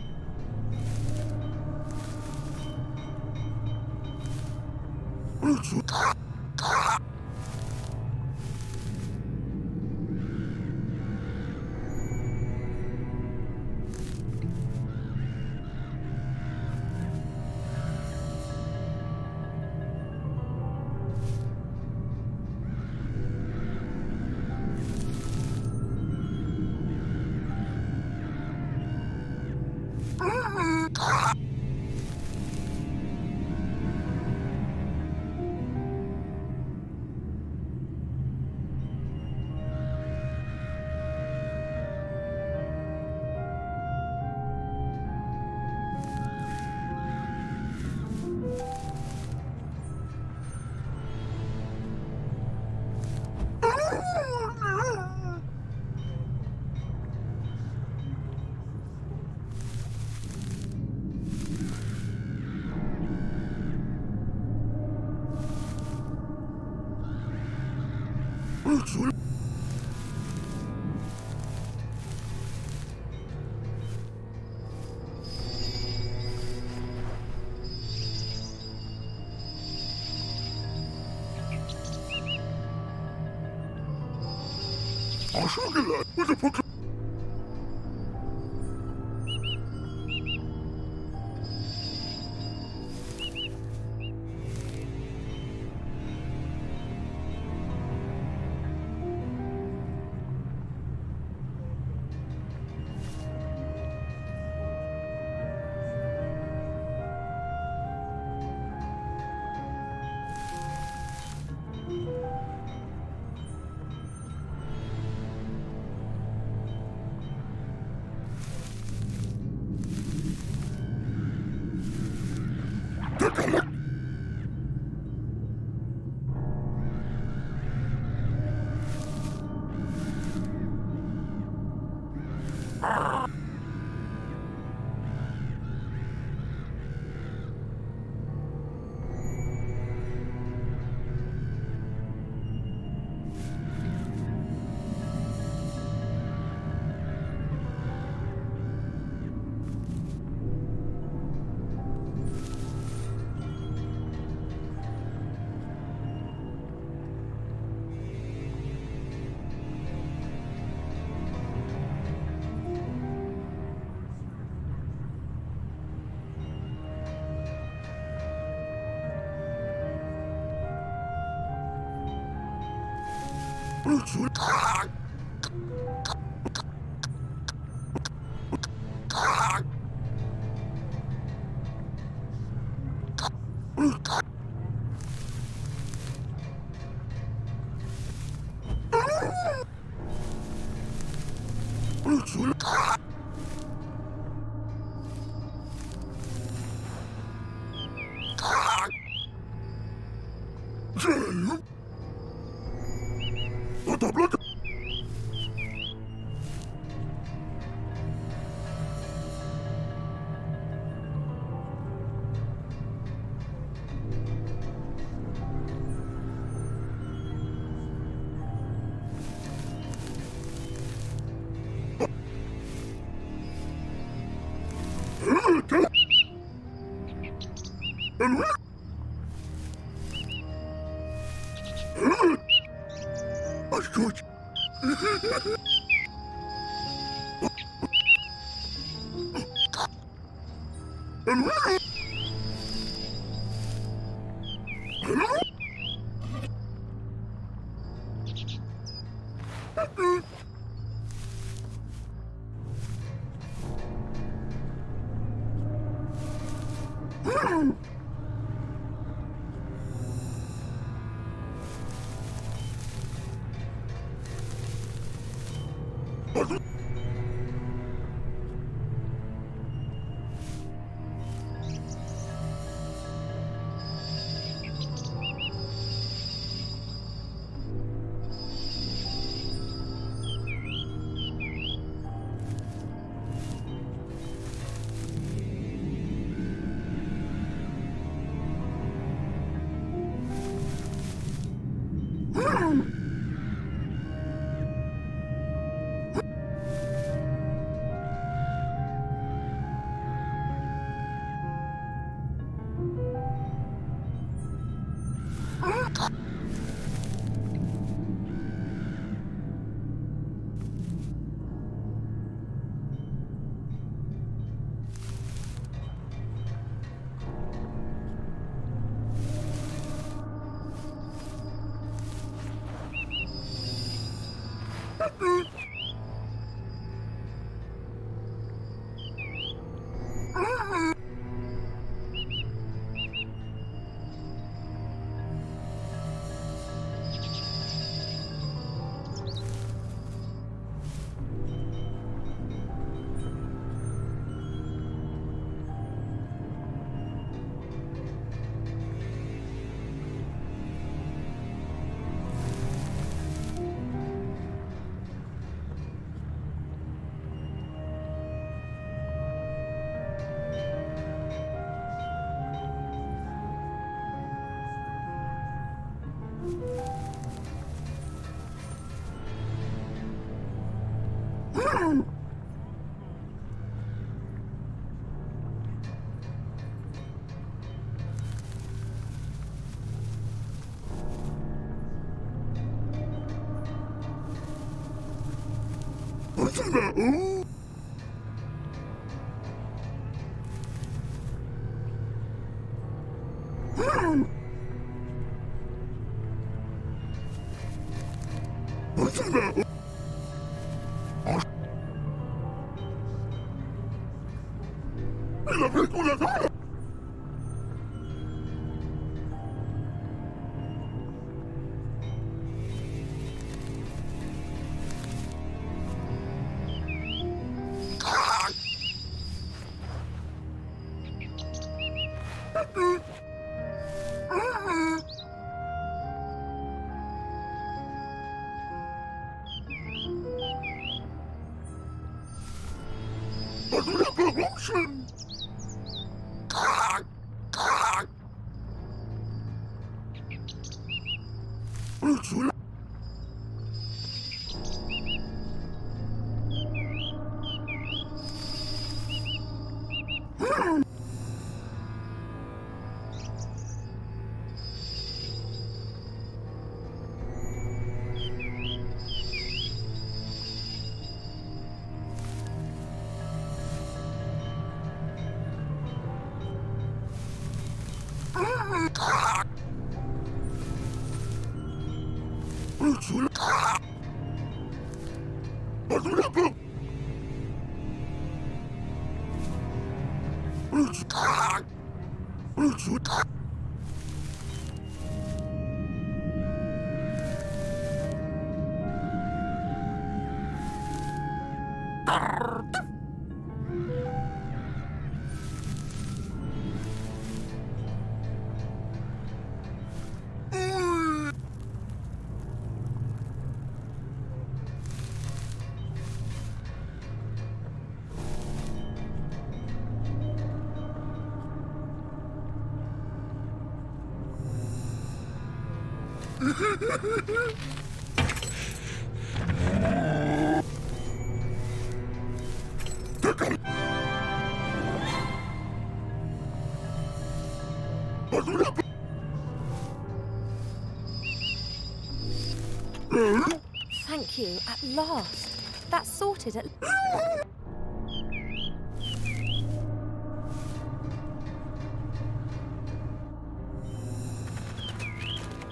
Thank you, at last. That's sorted at...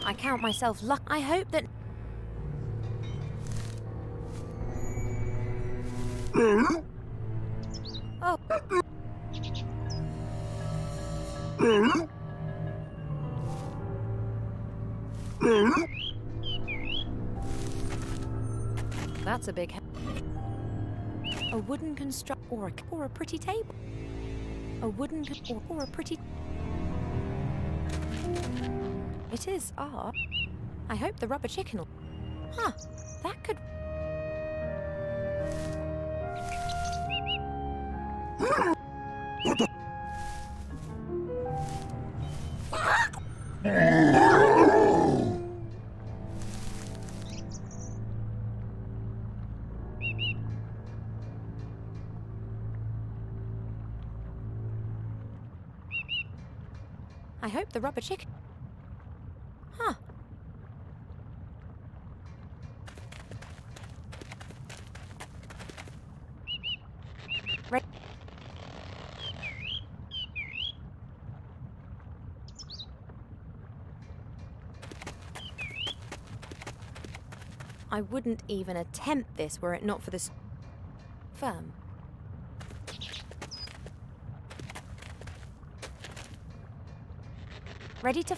I count myself lucky. I hope that... Oh. That's a big... A wooden construct... Or a pretty table. A wooden... Or a pretty... It is art. I hope the rubber chicken will... Huh, that could... I hope the rubber chicken... Huh. Right. I wouldn't even attempt this were it not for this firm. Ready to...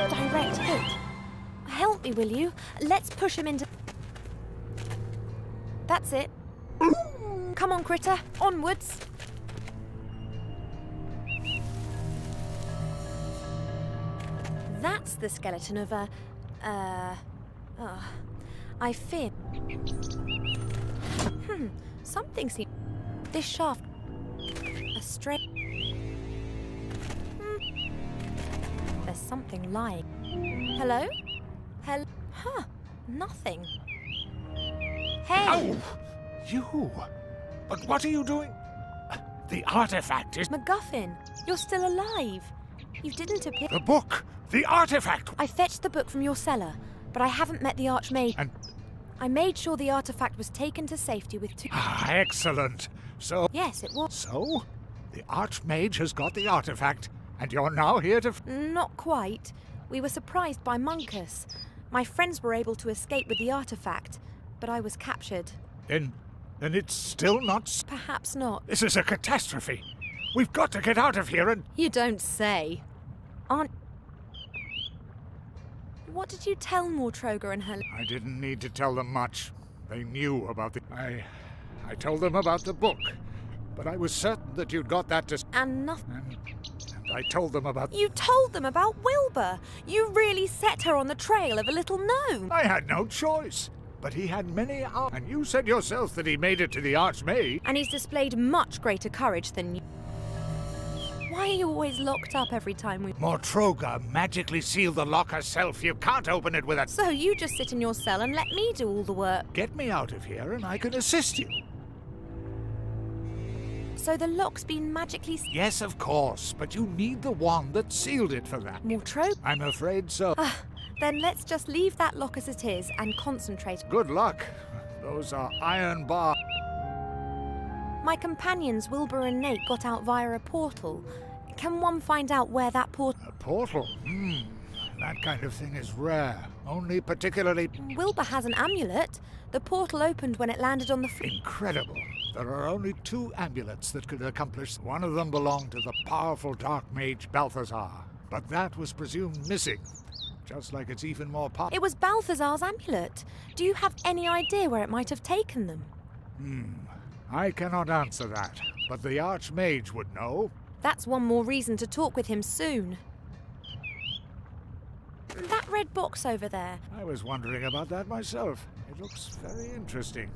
Direct hit. Help me, will you? Let's push him into... That's it. Come on, critter. Onwards. That's the skeleton of a... I fear... Something seems... This shaft... A straight... There's something lying. Hello? Huh. Nothing. Hey! Oh! You! But what are you doing? The artifact is... MacGuffin, you're still alive. You didn't appear... The book! The artifact! I fetched the book from your cellar, but I haven't met the Archmage. And... I made sure the artifact was taken to safety with two... Ah, excellent. So... Yes, it was. So? The Archmage has got the artifact, and you're now here to... Not quite. We were surprised by Munkus. My friends were able to escape with the artifact, but I was captured. Then it's still not... Perhaps not. This is a catastrophe. We've got to get out of here and... You don't say. Aren't... What did you tell Mortroga and her... I didn't need to tell them much. They knew about the... I told them about the book, but I was certain that you'd got that to... And nothing... And I told them about... You told them about Wilbur! You really set her on the trail of a little gnome! I had no choice. But he had many hours... And you said yourself that he made it to the Archmage. And he's displayed much greater courage than you. Why are you always locked up every time we... Mortroga magically sealed the lock herself. You can't open it with a... So you just sit in your cell and let me do all the work. Get me out of here and I can assist you. So the lock's been magically... Yes, of course, but you need the wand that sealed it for that. Mortroga? I'm afraid so. Then let's just leave that lock as it is and concentrate. Good luck. Those are iron bars. My companions, Wilbur and Nate, got out via a portal. Can one find out where that portal... A portal? That kind of thing is rare. Only particularly... Wilbur has an amulet. The portal opened when it landed on the... Incredible. There are only 2 amulets that could accomplish. One of them belonged to the powerful dark mage Balthazar, but that was presumed missing. Just like it's even more powerful. It was Balthazar's amulet. Do you have any idea where it might have taken them? I cannot answer that, but the Archmage would know. That's one more reason to talk with him soon. That red box over there. I was wondering about that myself. It looks very interesting,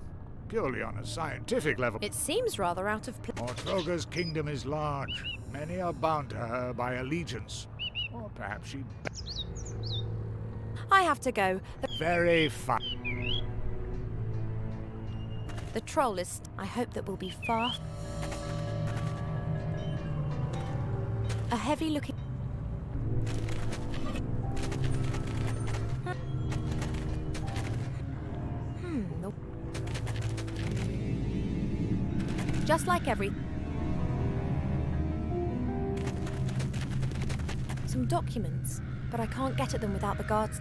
purely on a scientific level. It seems rather out of place. Mortroga's kingdom is large. Many are bound to her by allegiance. Or perhaps she... I have to go. Very fun. The troll is... I hope that we'll be far... A heavy-looking... Nope. Just like every... Some documents, but I can't get at them without the guards...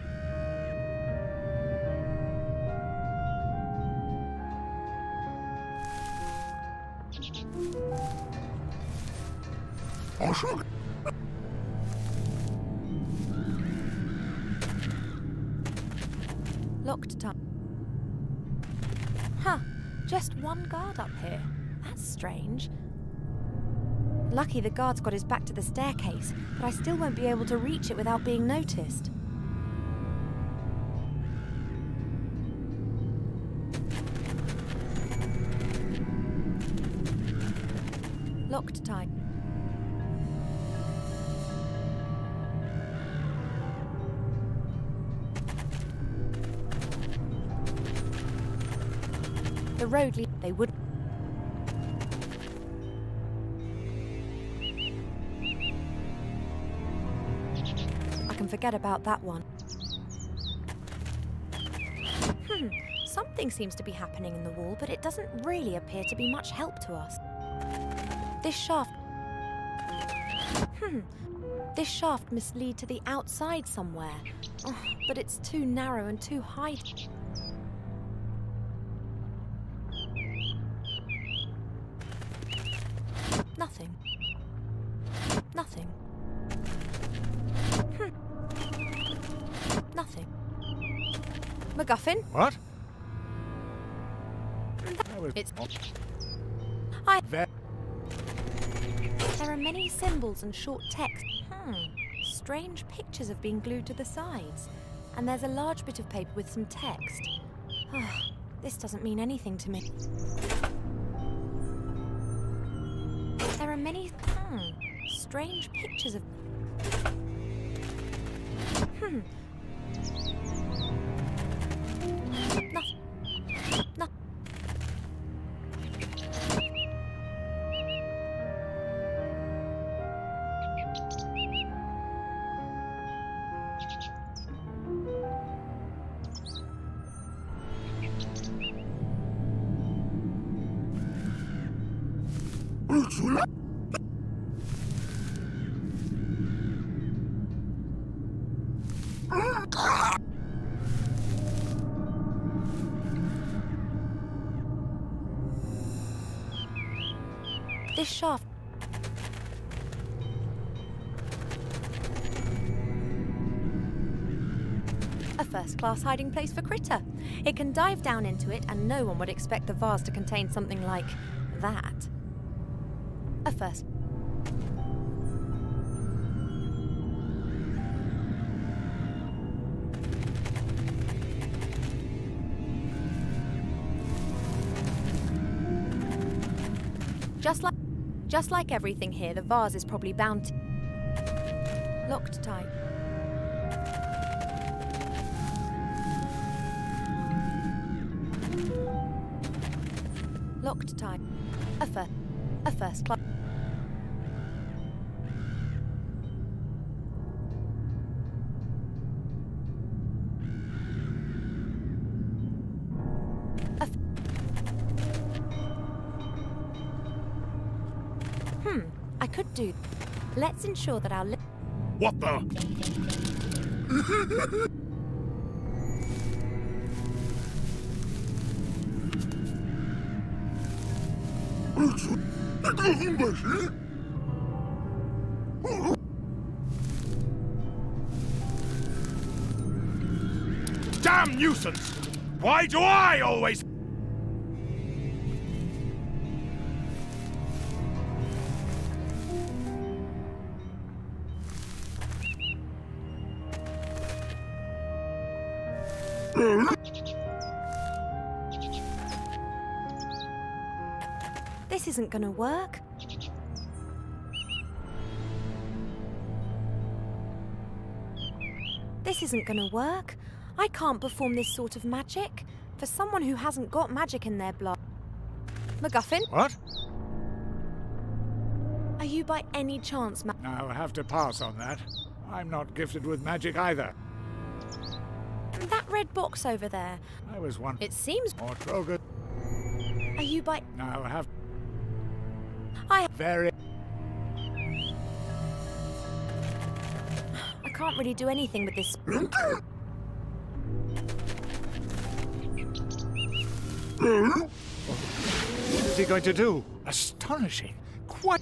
Locked time. Huh, just one guard up here. That's strange. Lucky the guard's got his back to the staircase, but I still won't be able to reach it without being noticed. Locked tight. The road they would... I can forget about that one. Something seems to be happening in the wall, but it doesn't really appear to be much help to us. This shaft... This shaft must lead to the outside somewhere. Oh, but it's too narrow and too high. Nothing. Nothing. Nothing. MacGuffin? What? It's... There. There are many symbols and short text. Strange pictures have been glued to the sides. And there's a large bit of paper with some text. This doesn't mean anything to me. There are many... strange pictures of... This shaft. A first-class hiding place for Critter. It can dive down into it, and no one would expect the vase to contain something like that. A first. Just like everything here, the vase is probably bound to... Locked tight. Locked tight. A first class. I could do. Let's ensure that our. What the? Damn nuisance! Why do I always... This isn't gonna work. This isn't gonna work. I can't perform this sort of magic. For someone who hasn't got magic in their blood. MacGuffin? What? Are you by any chance I'll have to pass on that. I'm not gifted with magic either. that red box over there? I was one. It seems... Or Trogan. Are you by... I'll have... I Very... can't really do anything with this. What is he going to do? Astonishing. Quite...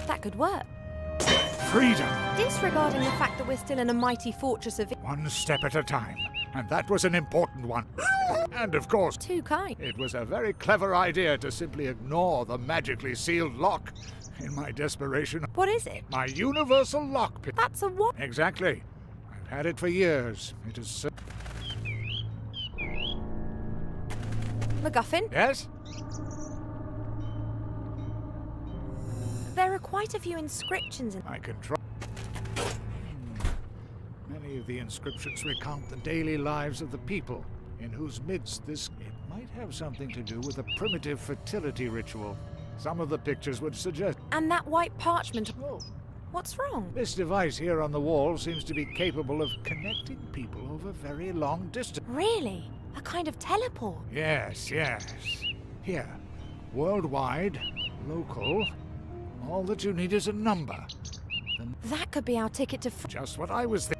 That could work. Freedom! Disregarding the fact that we're still in a mighty fortress of... One step at a time. And that was an important one. And of course, Too kind. it was a very clever idea to simply ignore the magically sealed lock. In my desperation, What is it? my universal lockpick. That's a what? Exactly. I've had it for years. It is so... MacGuffin? Yes? There are quite a few inscriptions in... I can try. Many of the inscriptions recount the daily lives of the people, in whose midst this... It might have something to do with a primitive fertility ritual. Some of the pictures would suggest... And that white parchment... Oh, What's wrong? this device here on the wall seems to be capable of connecting people over very long distance. Really? A kind of teleport? Yes, yes. Here. Worldwide, local. All that you need is a number. That could be our ticket to... Just what I was thinking.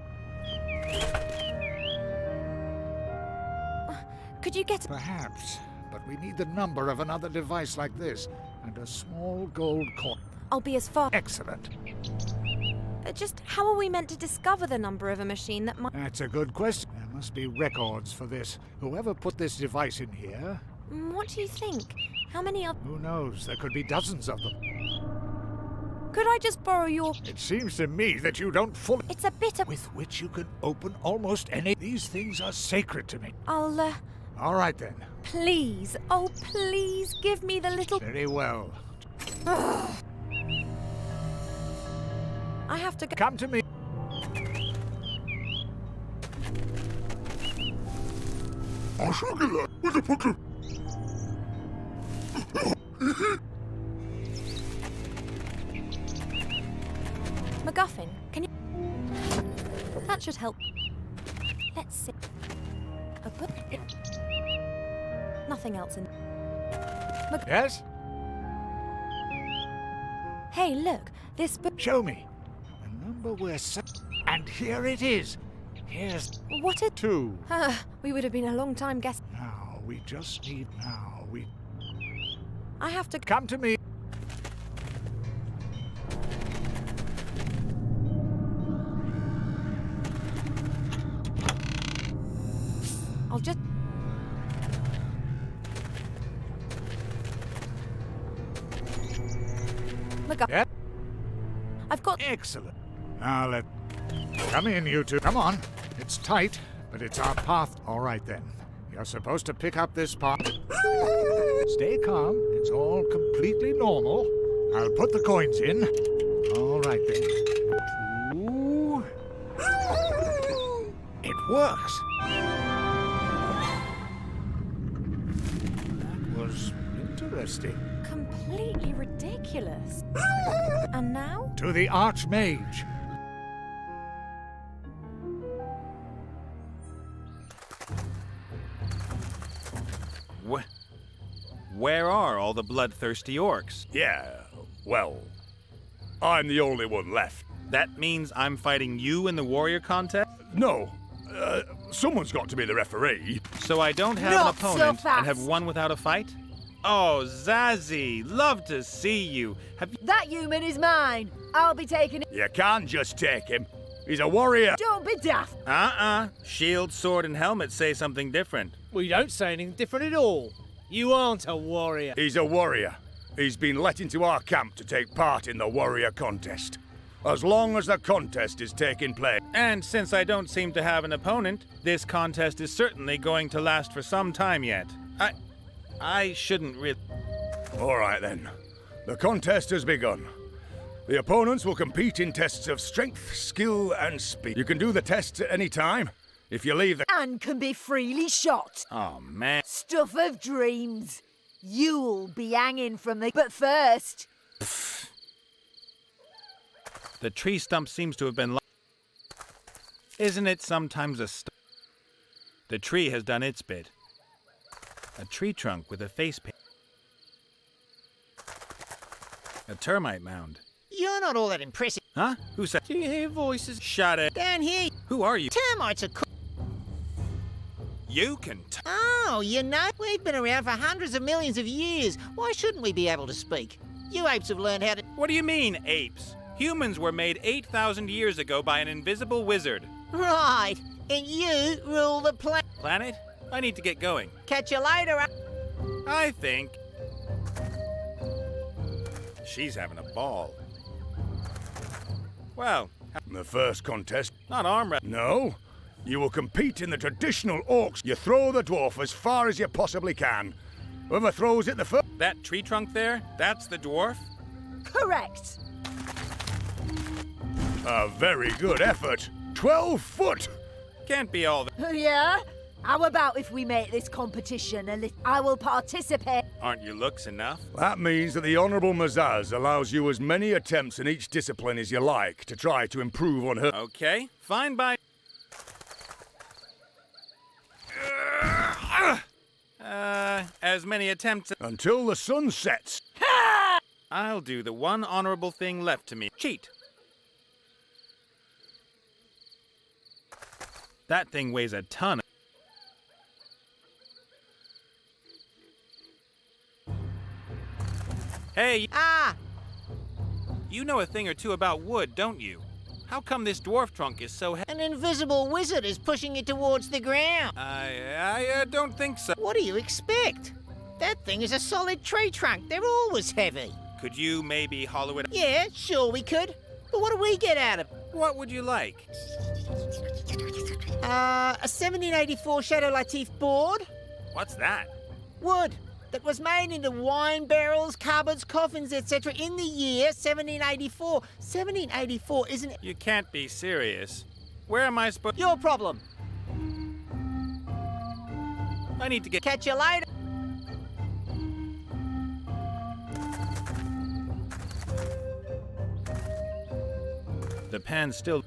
Could you get... Perhaps. But we need the number of another device like this. And a small gold coin. I'll be as far... Excellent. Just how are we meant to discover the number of a machine that might... That's a good question. There must be records for this. Whoever put this device in here... What do you think? How many of... Who knows? There could be dozens of them. Could I just borrow your... It seems to me that you don't fully... It's a bit of... With which you can open almost any... These things are sacred to me. I'll, All right then. Please. Oh, please give me the little... Very well. I have to go... Come to me. MacGuffin, can you... That should help. Let's see. A book? Nothing else in... Yes? Hey, look. This book... Show me. The number we're and here it is. Here's What a... 2. We would have been a long time guessing. Now, we just need now. We I have to... come to me. I'll just... Look up. Yeah? I've got... Excellent. Now let... Come in, you two. Come on. It's tight, but it's our path. All right, then. You're supposed to pick up this path. Stay calm. It's all completely normal. I'll put the coins in. All right, then. 2. It works. That was interesting. Completely ridiculous. And now? To the Archmage. Where are all the bloodthirsty orcs? Yeah, well, I'm the only one left. That means I'm fighting you in the warrior contest? No, someone's got to be the referee. So I don't have Not an so opponent fast. and have won without a fight? Oh, Zazie, love to see you. Have you... That human is mine. I'll be taking it. You can't just take him. He's a warrior. Don't be daft. Shield, sword, and helmet say something different. We don't say anything different at all. You aren't a warrior. He's a warrior. He's been let into our camp to take part in the warrior contest. As long as the contest is taking place. And since I don't seem to have an opponent, this contest is certainly going to last for some time yet. I shouldn't really... All right, then. The contest has begun. The opponents will compete in tests of strength, skill, and speed. You can do the tests at any time. If you leave the... And can be freely shot. Oh, man. Stuff of dreams. You'll be hanging from the... But first... The tree stump seems to have been... Isn't it sometimes a The tree has done its bit. A tree trunk with a face paint. A termite mound. You're not all that impressive. Huh? Who said... Do you hear voices? Shut it. Down here, Who are you? termites are You can Oh, you know, we've been around for hundreds of millions of years. Why shouldn't we be able to speak? You apes have learned how to... What do you mean, apes? Humans were made 8,000 years ago by an invisible wizard. Right, and you rule the planet. Planet? I need to get going. Catch you later. I think... She's having a ball. Well, The first contest. not arm wrestling. No. You will compete in the traditional orcs. You throw the dwarf as far as you possibly can. Whoever throws it the first... That tree trunk there, that's the dwarf? Correct. A very good effort. 12 foot! Can't be all that. Yeah? How about if we make this competition a little... I will participate. Aren't your looks enough? That means that the Honourable Mazaz allows you as many attempts in each discipline as you like to try to improve on her... Okay, fine by... As many attempts... Until the sun sets. I'll do the one honorable thing left to me. Cheat. That thing weighs a ton. Hey, Ah, you know a thing or two about wood, don't you? How come this dwarf trunk is so heavy? an invisible wizard is pushing it towards the ground. I don't think so. What do you expect? That thing is a solid tree trunk. They're always heavy. Could you maybe hollow it? Yeah, sure we could. But what do we get out of it? What would you like? A 1784 Shadow Latif board? What's that? Wood that was made into wine barrels, cupboards, coffins, etc. in the year 1784. 1784 isn't it You can't be serious. Where am I supposed... your problem? I need to get... Catch you later. The pan's still...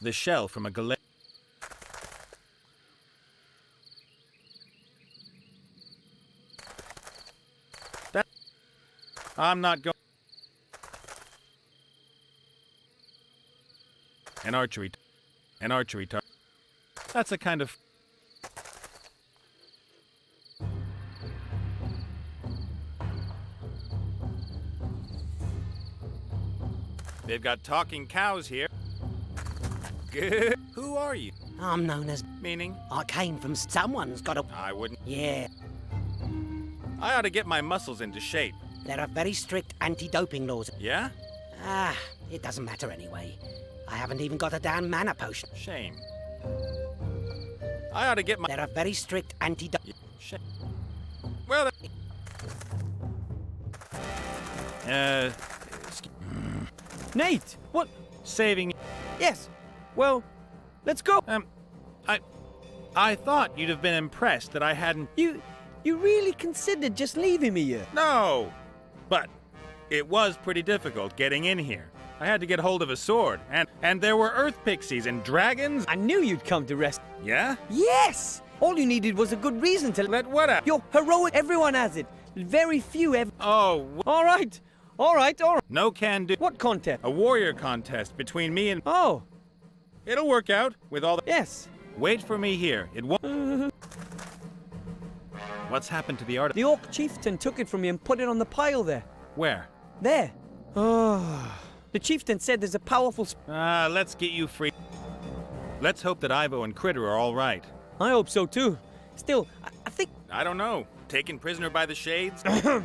The shell from a gala. That. I'm not going. An archery. An archery target. That's a kind of. They've got talking cows here. Good. Who are you? I'm known as... Meaning? I came from... Someone's got a... I wouldn't. Yeah, I ought to get my muscles into shape. there are very strict anti-doping laws. Yeah? Ah, it doesn't matter anyway. I haven't even got a damn mana potion. Shame. I ought to get my... There are very strict anti-doping... Shame. Well, Nate, what? saving... Yes. Well, let's go. I thought you'd have been impressed that I hadn't... You really considered just leaving me here? No! But it was pretty difficult getting in here. I had to get hold of a sword, and there were earth pixies and dragons. I knew you'd come to rest. Yeah? Yes! All you needed was a good reason to... Let what out? You're heroic. Everyone has it. Very few ever... Oh, All right. no can do. What contest? A warrior contest between me and... Oh, It'll work out with all the... yes. Wait for me here. It won't... What's happened to the art? The orc chieftain took it from me and put it on the pile there. Where? There. Oh. The chieftain said there's a powerful... Let's get you free. Let's hope that Ivo and Critter are all right. I hope so too. Still, I think... I don't know. Taken prisoner by the shades? Huh?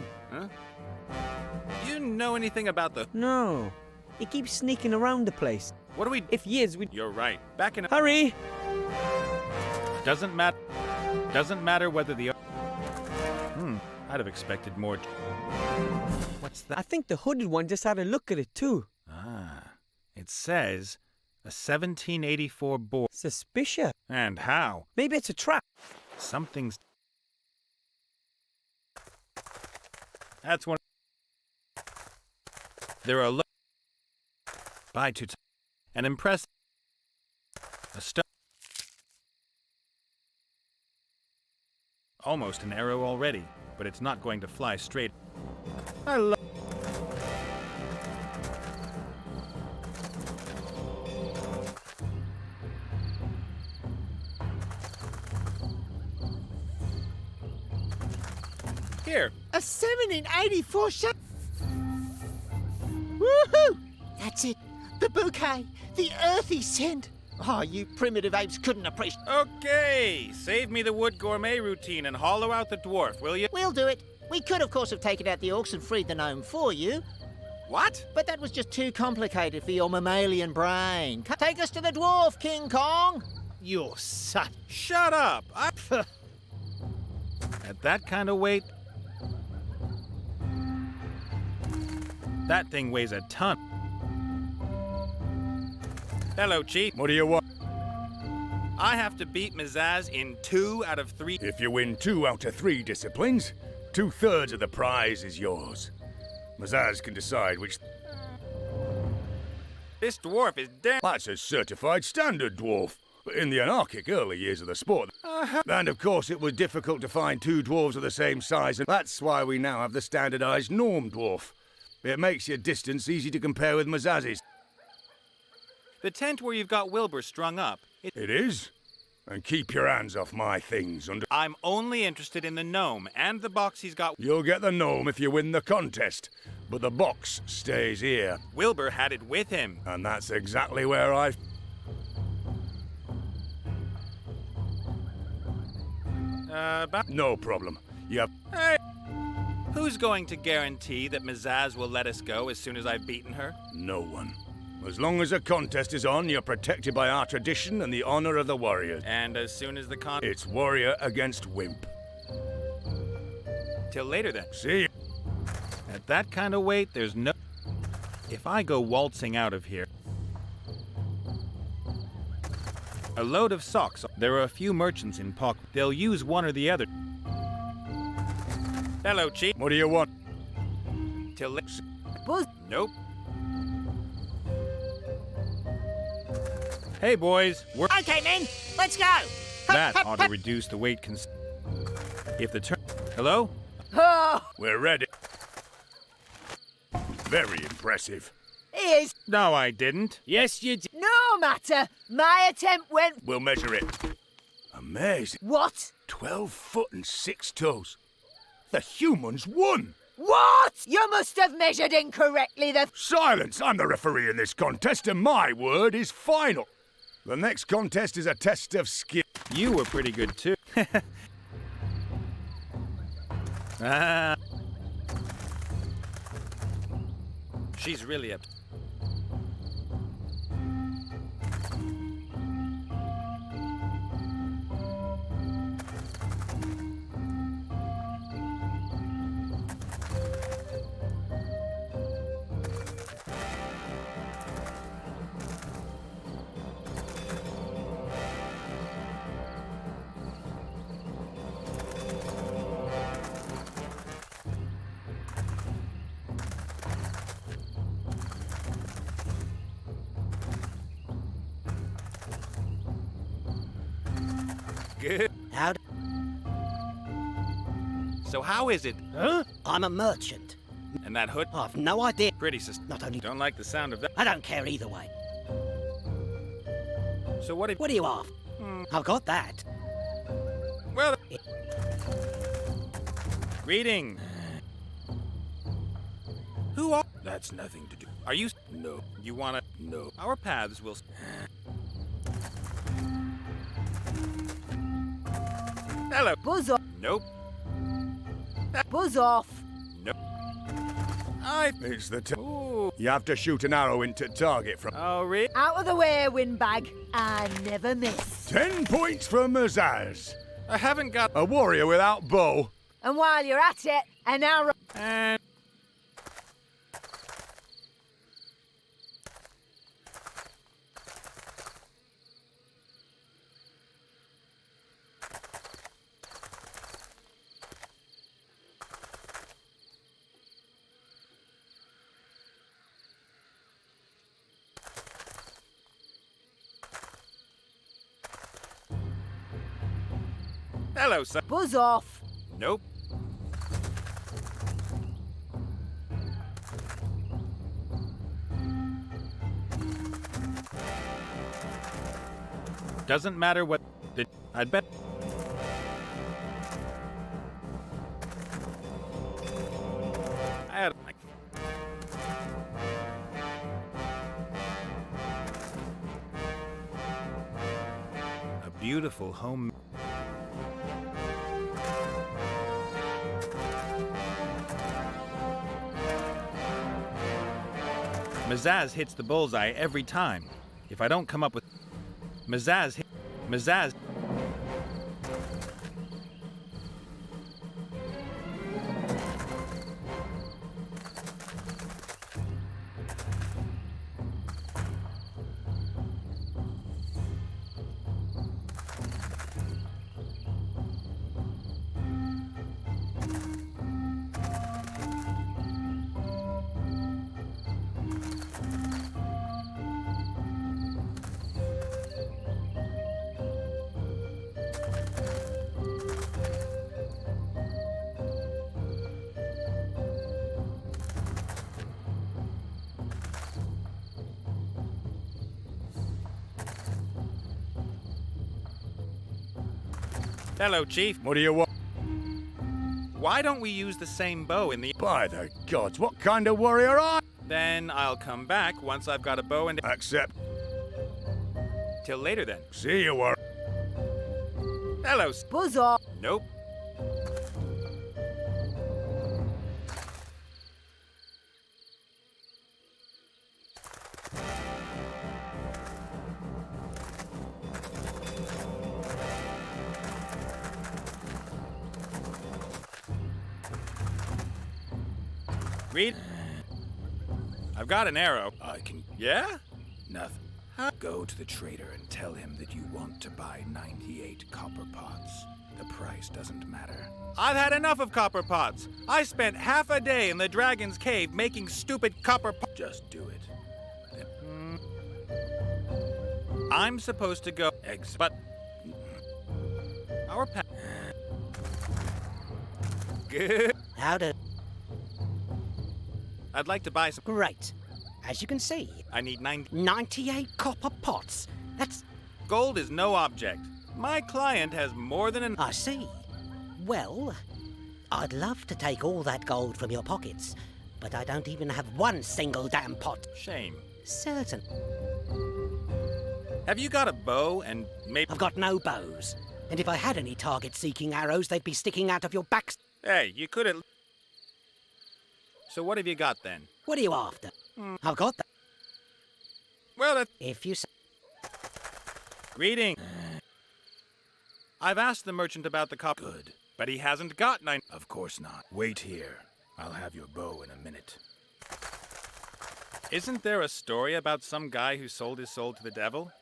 Do you know anything about the... No. He keeps sneaking around the place. What do we... If he is, we... You're right. Back in... Hurry! Doesn't matter. Doesn't matter whether the... I'd have expected more... What's that? I think the hooded one just had a look at it too. It says a 1784 boar. Suspicious. And how? Maybe it's a trap. Something's... That's one... There are... By two... An impressive... A stone... Almost an arrow already, but it's not going to fly straight. I love... Here. A 1784 shot. Woohoo! That's it. The bouquet. The earthy scent. Oh, you primitive apes couldn't appreciate. Okay, save me the wood gourmet routine and hollow out the dwarf, will you? We'll do it. We could, of course, have taken out the orcs and freed the gnome for you, What? but that was just too complicated for your mammalian brain. Take us to the dwarf, King Kong. You're such... Shut up! At that kind of weight... That thing weighs a ton. Hello, Chief. What do you want? I have to beat Mizaz in 2 out of 3... If you win 2 out of 3 disciplines, 2/3 of the prize is yours. Mazaz can decide which... This dwarf is damn... That's a certified standard dwarf. But in the anarchic early years of the sport... And of course it was difficult to find 2 dwarves of the same size, and that's why we now have the standardized norm dwarf. It makes your distance easy to compare with Mazaz's. The tent where you've got Wilbur strung up... It is? And keep your hands off my things. I'm only interested in the gnome and the box he's got... You'll get the gnome if you win the contest, but the box stays here. Wilbur had it with him. And that's exactly where I... No problem. Yep. Hey! Who's going to guarantee that Mizaz will let us go as soon as I've beaten her? No one. As long as a contest is on, you're protected by our tradition and the honor of the warriors. And as soon as the It's warrior against wimp. Till later, then. See you. At that kind of weight, there's no... If I go waltzing out of here... A load of socks. There are a few merchants in Pock. They'll use one or the other. Hello, Chief. What do you want? Nope. Hey, boys, we're... Okay, men, let's go. That ought to reduce the weight if the turn... Hello? We're ready. Very impressive. Here's No, I didn't. Yes, you did. no matter. My attempt went. We'll measure it. Amazing. What? 12 foot and 6 toes. The humans won. What? You must have measured incorrectly. The Silence! I'm the referee in this contest, and my word is final. The next contest is a test of skill. You were pretty good, too. Ah. She's really up. Good. How? So how is it? Huh? I'm a merchant. And that hood? I've no idea. Pretty sus... Not only. Don't like the sound of that. I don't care either way. So what if... What are you after? I've got that. Well... Reading. Who are... That's nothing to do. Are you... No. You wanna... No. Our paths will... Hello. buzz off. Nope. Buzz off. Nope. It's the Ooh. You have to shoot an arrow into target from... Oh, really? Out of the way, windbag. I never miss. 10 points for Mazaz. I haven't got... A warrior without bow. And while you're at it, an arrow. And... Hello, sir. Buzz off. Nope. Doesn't matter what the... I'd bet... I had... A beautiful home... Mazaz hits the bullseye every time. If I don't come up with... Mazaz... Hello, Chief. What do you want? Why don't we use the same bow in the... By the gods, what kind of warrior are... Then I'll come back once I've got a bow and... Accept. Till later, then. See you, warrior. Hello, Buzz off. Nope. Read. I've got an arrow. I can... Yeah? Nothing. Go to the trader and tell him that you want to buy 98 copper pots. The price doesn't matter. I've had enough of copper pots. I spent half a day in the dragon's cave making stupid copper pots. Just do it. I'm supposed to go but our good. How do... I'd like to buy some. Great. As you can see, I need 98 copper pots. That's... Gold is no object. My client has more than I see. Well, I'd love to take all that gold from your pockets, but I don't even have one single damn pot. Shame. Certain. Have you got a bow and maybe... I've got no bows. And if I had any target-seeking arrows, they'd be sticking out of your backs. Hey, you could have... So what have you got then? What are you after? I've got that. Well, that... If you say... Greeting. I've asked the merchant about the copper. Good. But he hasn't got 9... Of course not. Wait here. I'll have your bow in a minute. Isn't there a story about some guy who sold his soul to the devil?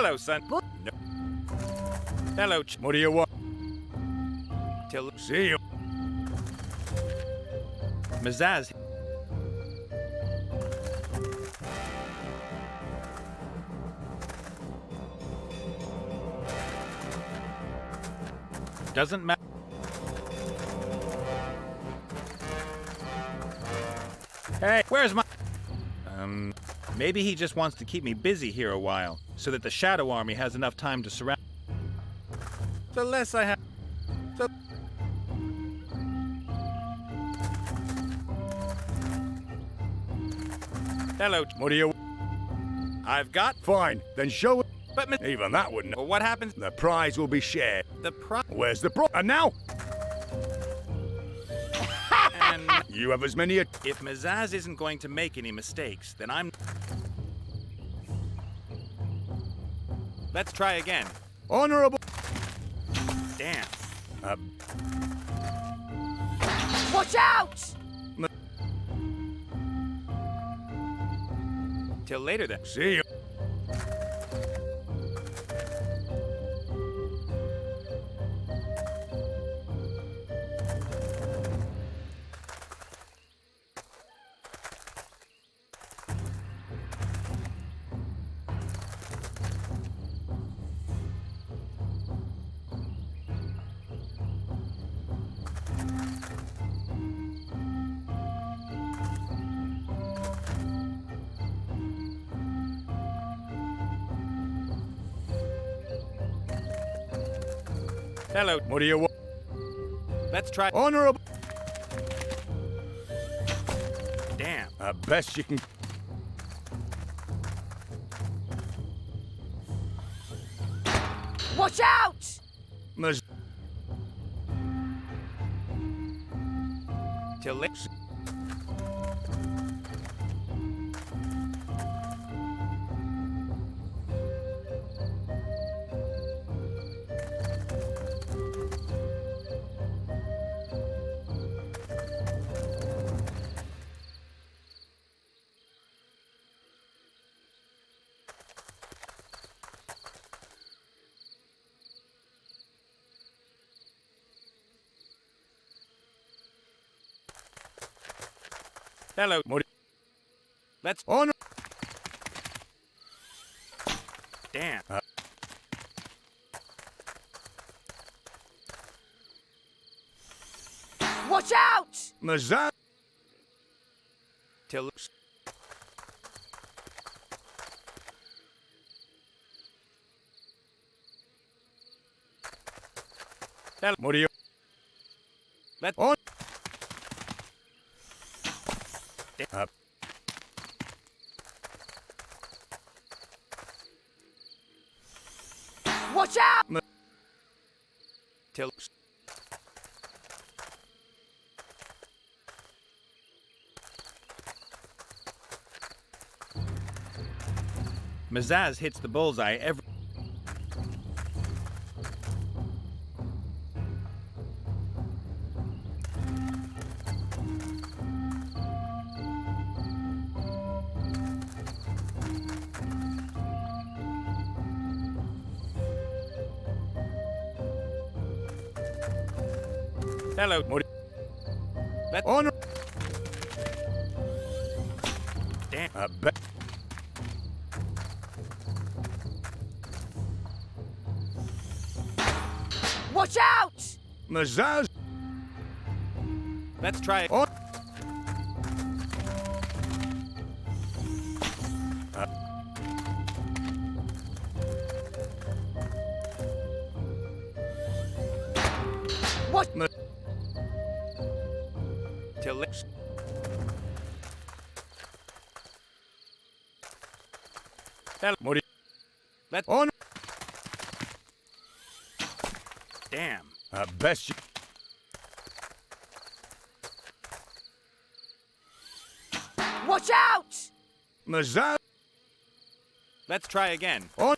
Hello, son. What? No. Hello, What do you want? Till See you. Mazaz. Doesn't matter. Hey, where's my... Maybe he just wants to keep me busy here a while, so that the Shadow Army has enough time to surround... The less I have... The... Hello. What do you... I've got... Fine, then show it. But Even that wouldn't... Well, what happens? The prize will be shared. The prize... Where's the prize? And now? And You have as many... if Mazaz isn't going to make any mistakes, then I'm... Let's try again. Honorable... Damn. Watch out! Till later then. See you. Hello. What do you want? Let's try... Honorable... Damn. Best you can... Watch out! Maz- Till later. Hello. What... Let's... Honor... Damn. Watch out! Mazan... Till... Hello. What do you... Let's... On... Watch out! Till... Mazaz hits the bullseye every... Hello. Let's... Honor... Damn. Watch out! Mazaz... Let's try it. What? Till lips. Hello. Let's... On... Damn. Best you... Watch out! Mazaz... Let's try again. On...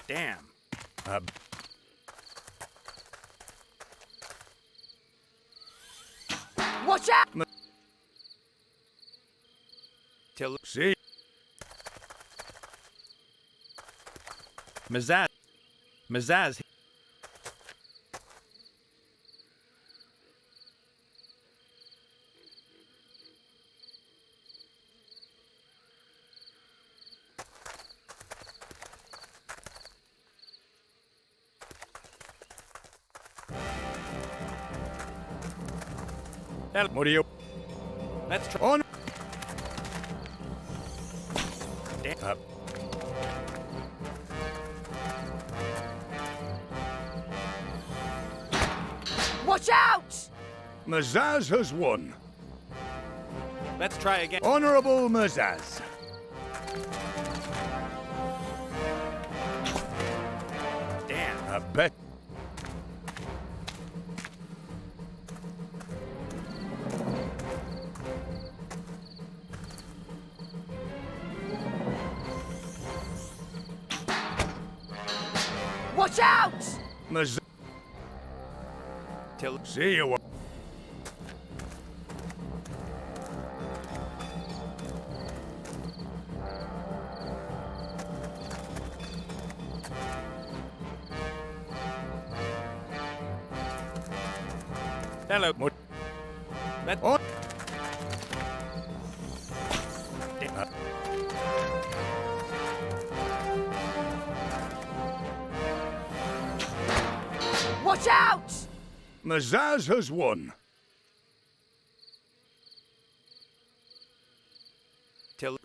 Damn. Watch out! Till... See... Mazaz. Mazaz. Hello. What do you... Let's try... On... Damn. Watch out! Mazaz has won. Let's try again. Honorable Mazaz. Damn. Bet... Watch out! Mazaz... Till... See you... Hello. Let's... On... Watch out! Mazaz has won. Till...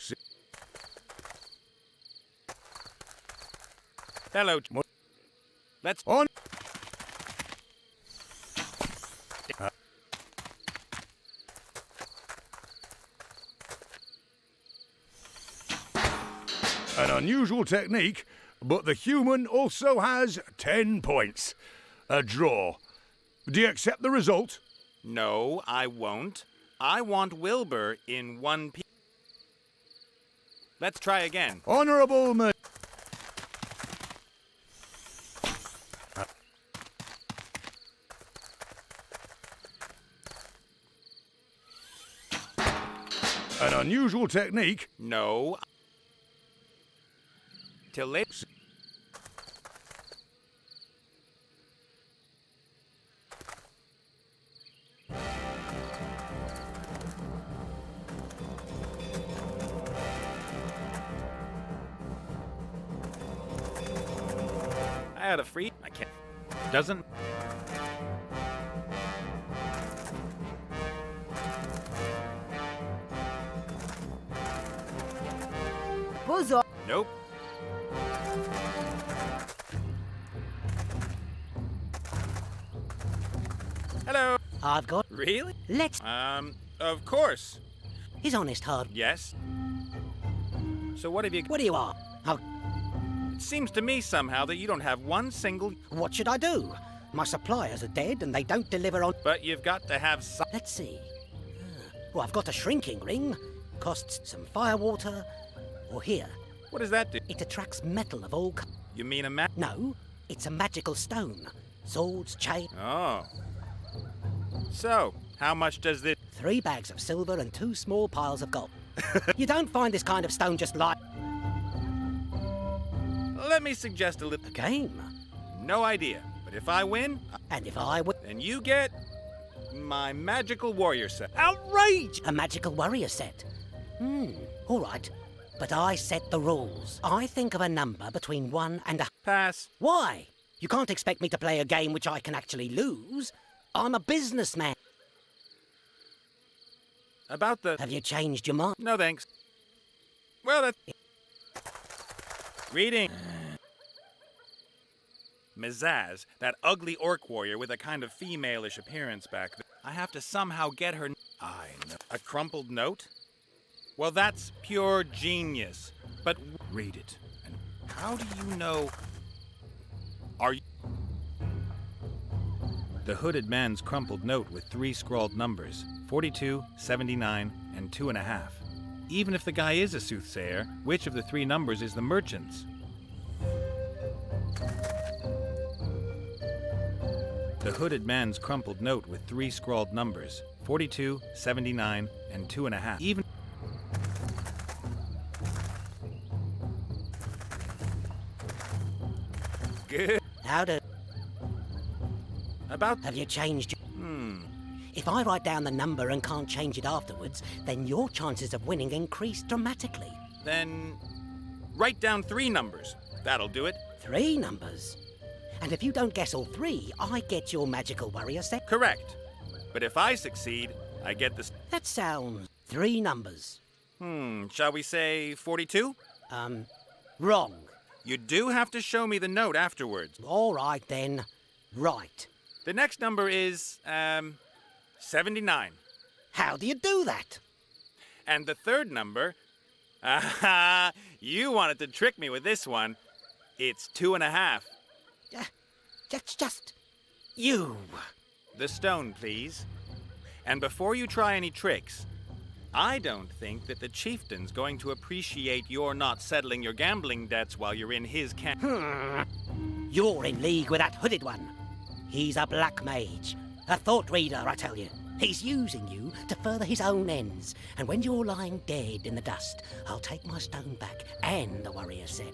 Hello. Let's... On... An unusual technique, but the human also has 10 points. A draw. Do you accept the result? No, I won't. I want Wilbur in one piece. Let's try again. Honorable An unusual technique. No. Till late. I had a free. I can't. Doesn't. Buzz off. Nope. Hello. I've got... Really? Let's... Of course. He's honest hard. Yes. So what have you... What do you want? Oh, It seems to me somehow that you don't have one single... what should I do? My suppliers are dead and they don't deliver on... But you've got to have some... Let's see. Well, I've got a shrinking ring. Costs some firewater. Or here. What does that do? It attracts metal of all... You mean a map? No, it's a magical stone. Swords, chain... Oh. So, how much does this... 3 bags of silver and 2 small piles of gold. You don't find this kind of stone just like... Let me suggest a little... A game? no idea. But if I win, And if I win, then you get my magical warrior set. outrage! A magical warrior set. All right. But I set the rules. I think of a number between 1 and a... Pass. Why? You can't expect me to play a game which I can actually lose. I'm a businessman. About the... Have you changed your mind? No thanks. Well, that's... Reading. Mizaz, that ugly orc warrior with a kind of female-ish appearance back there. I have to somehow get her... I know. A crumpled note? Well, that's pure genius. But Read it. And how do you know... Are you... The hooded man's crumpled note with 3 scrawled numbers, 42, 79, and 2.5. Even if the guy is a soothsayer, which of the 3 numbers is the merchant's? The hooded man's crumpled note with 3 scrawled numbers, 42, 79, and 2.5. Even... Good. How do... About... Have you changed your... If I write down the number and can't change it afterwards, then your chances of winning increase dramatically. Then... Write down 3 numbers. That'll do it. 3 numbers. And if you don't guess all 3, I get your magical warrior set. Correct. But if I succeed, I get this... That sounds... 3 numbers. Shall we say 42? Wrong. You do have to show me the note afterwards. All right, then. Right. The next number is, 79. How do you do that? And the third number... Aha! You wanted to trick me with this one. It's 2.5. That's just... you. The stone, please. And before you try any tricks, I don't think that the chieftain's going to appreciate your not settling your gambling debts while you're in his camp. You're in league with that hooded one. He's a black mage. A thought reader, I tell you. He's using you to further his own ends. And when you're lying dead in the dust, I'll take my stone back and the warrior set.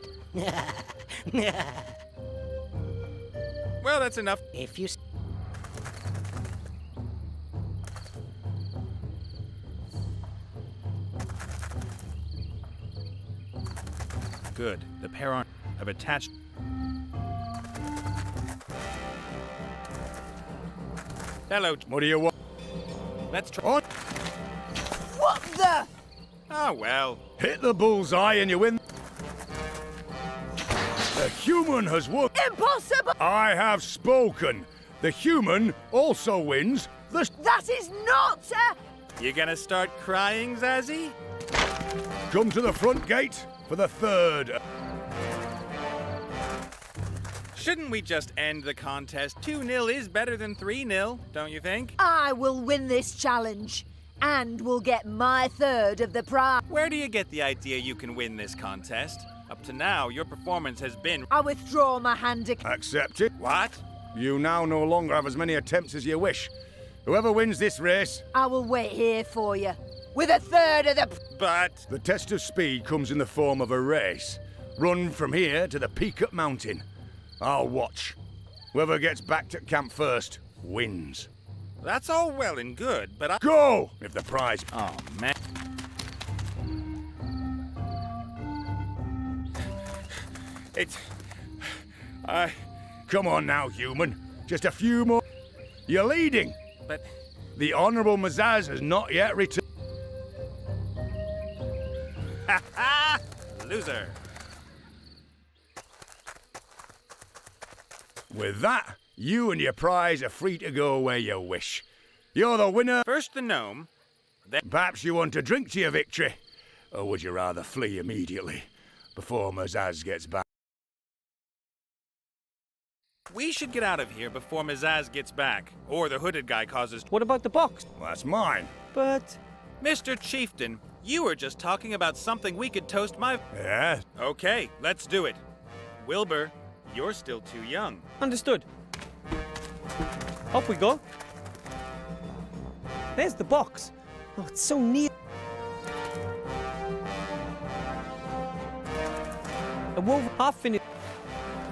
Well, that's enough. If you... Good. The pair aren't... I've attached... Hello. What do you want? Let's try... On. What the? Oh, well. Hit the bullseye and you win. The human has won. Impossible! I have spoken. The human also wins. That is not... You gonna start crying, Zazzy? Come to the front gate for the third. Shouldn't we just end the contest? 2-0 is better than 3-0, don't you think? I will win this challenge, and will get my third of the prize. Where do you get the idea you can win this contest? Up to now, your performance has been... I withdraw my hand. Accept it. What? You now no longer have as many attempts as you wish. Whoever wins this race... I will wait here for you, with a third of the... But... The test of speed comes in the form of a race. Run from here to the peak up mountain. I'll watch. Whoever gets back to camp first wins. That's all well and good, but I... Go! If the prize... Oh, man. It's... Come on now, human. Just a few more... You're leading. But... The Honourable Mazaz has not yet returned. Ha ha! Loser. With that, you and your prize are free to go where you wish. You're the winner. First the gnome, then... Perhaps you want to drink to your victory. Or would you rather flee immediately, before Mazaz gets back? We should get out of here before Mizaz gets back, or the hooded guy causes... What about the box? Well, that's mine. But... Mr. Chieftain, you were just talking about something we could toast my... Yeah? Okay, let's do it. Wilbur, you're still too young. Understood. Up we go. There's the box. Oh, it's so neat. A wolf half finished.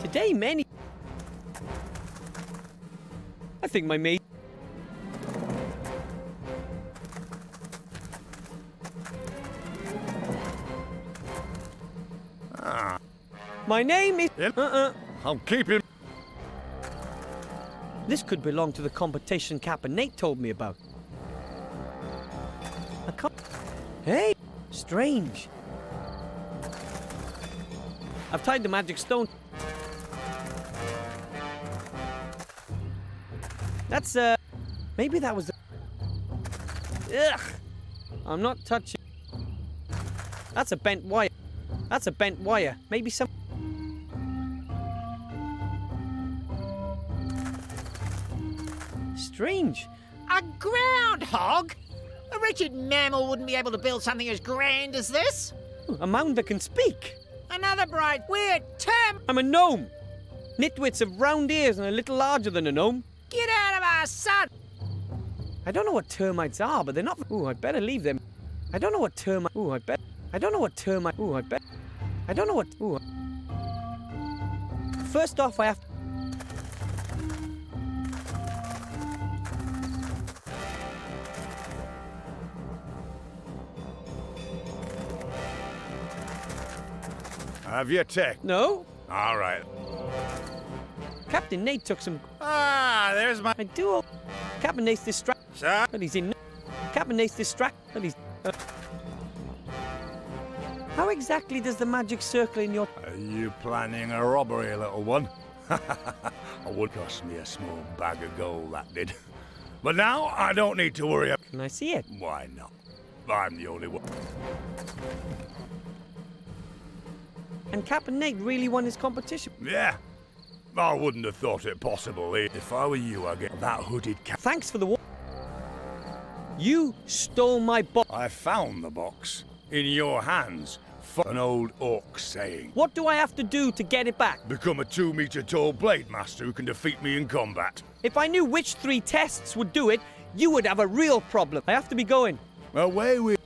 Today, many... think my mate... My name is... I'll keep him. This could belong to the competition Captain Nate told me about. I can't... Hey! Strange. I've tied the magic stone. That's, maybe that was the... Ugh! I'm not touching... That's a bent wire. That's a bent wire. Maybe some... Strange. A groundhog? A wretched mammal wouldn't be able to build something as grand as this. A mound that can speak. Another bright, weird term. I'm a gnome. Nitwits have round ears and a little larger than a gnome. Get out of our sun. I don't know what termites are, but they're not... Ooh, I'd better leave them. I don't know what termite... Ooh, I bet... I don't know what termite... Ooh, I bet... I don't know what... Ooh. First off, I have... Have you tech? No? All right. Captain Nate took some... Ah, there's my... I do... Captain Nate's distracted. Sir? But he's in... Captain Nate's distracted. But he's... How exactly does the magic circle in your... Are you planning a robbery, little one? It would cost me a small bag of gold, that did. But now I don't need to worry. Can I see it? Why not? I'm the only one. And Captain Nate really won his competition. Yeah. I wouldn't have thought it possible. If I were you, I'd get that hooded cat. Thanks for the war. You stole my box. I found the box in your hands. For an old orc saying. What do I have to do to get it back? Become a 2-meter tall blade master who can defeat me in combat. If I knew which 3 tests would do it, you would have a real problem. I have to be going. Away with...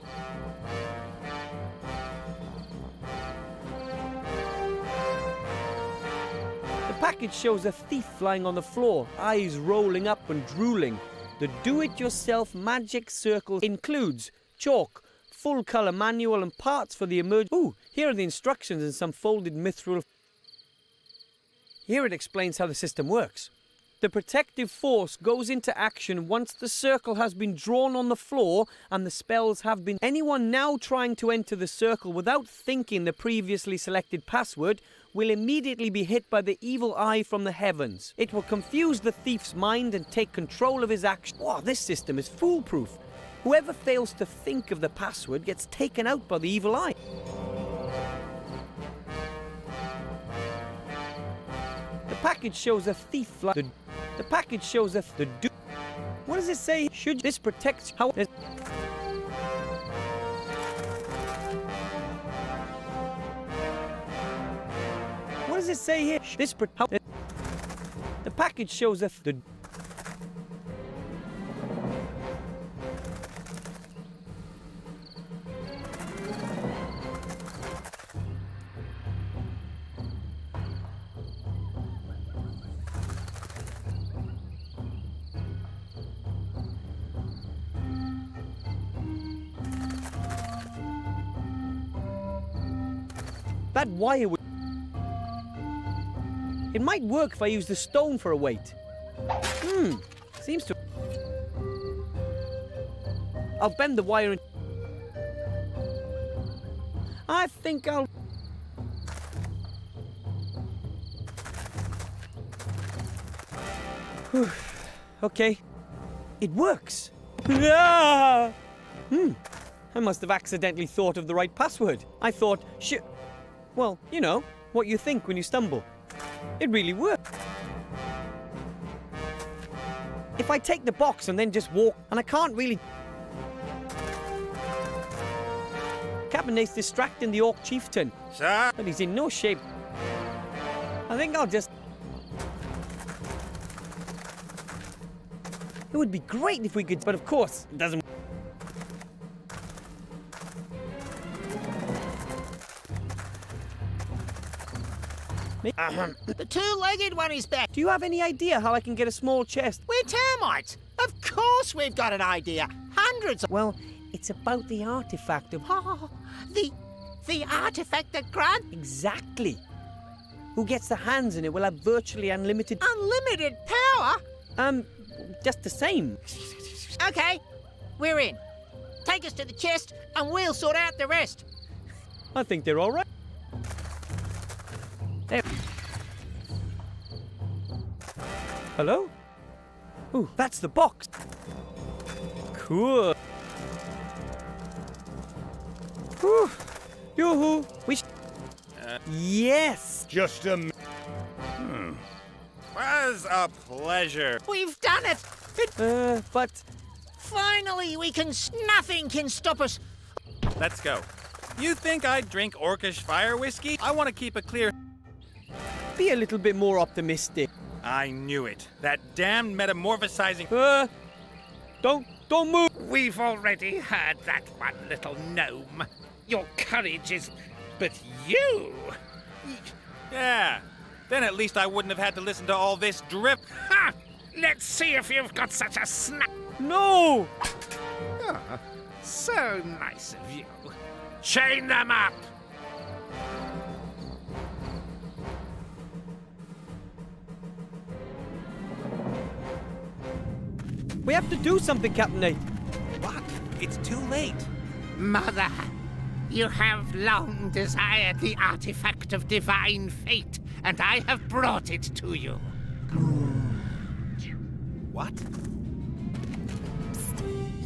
The package shows a thief lying on the floor, eyes rolling up and drooling. The do-it-yourself magic circle includes chalk, full-colour manual and parts for the emergency... Ooh, here are the instructions and some folded mithril. Here it explains how the system works. The protective force goes into action once the circle has been drawn on the floor and the spells have been... Anyone now trying to enter the circle without thinking the previously selected password will immediately be hit by the evil eye from the heavens. It will confuse the thief's mind and take control of his action. Wow, this system is foolproof. Whoever fails to think of the password gets taken out by the evil eye. The package shows a thief like... The package shows a... What does it say? Should this protect... How... What does it say here? This... How... The package shows a... That wire would... It might work if I use the stone for a weight. Seems to... I'll bend the wire and... I think I'll... Okay. It works. I must have accidentally thought of the right password. I thought, well, you know, what you think when you stumble. It really worked. If I take the box and then just walk, and I can't really... Captain Nate's distracting the orc chieftain. Sir? But he's in no shape. I think I'll just... It would be great if we could, but of course, it doesn't... The two-legged one is back. Do you have any idea how I can get a small chest? We're termites. Of course we've got an idea. Hundreds of... Well, it's about the artifact of... Oh, the artifact that grants... Exactly. Who gets their hands in it will have virtually unlimited... Unlimited power? Just the same. Okay, we're in. Take us to the chest and we'll sort out the rest. I think they're all right. There. Hello? Ooh, that's the box. Cool. Whew. Yoo-hoo. Yes. Just a Was a pleasure. We've done it. But... Finally, nothing can stop us. Let's go. You think I'd drink orcish fire whiskey? I want to keep it clear. Be a little bit more optimistic. I knew it. That damned metamorphosizing... Don't move. We've already heard that one, little gnome. Your courage is... but you... Yeah. Then at least I wouldn't have had to listen to all this drip. Ha! Let's see if you've got such a snap. No! Ah, so nice of you. Chain them up! We have to do something, Captain Nate. What? It's too late. Mother, you have long desired the artifact of divine fate, and I have brought it to you. What?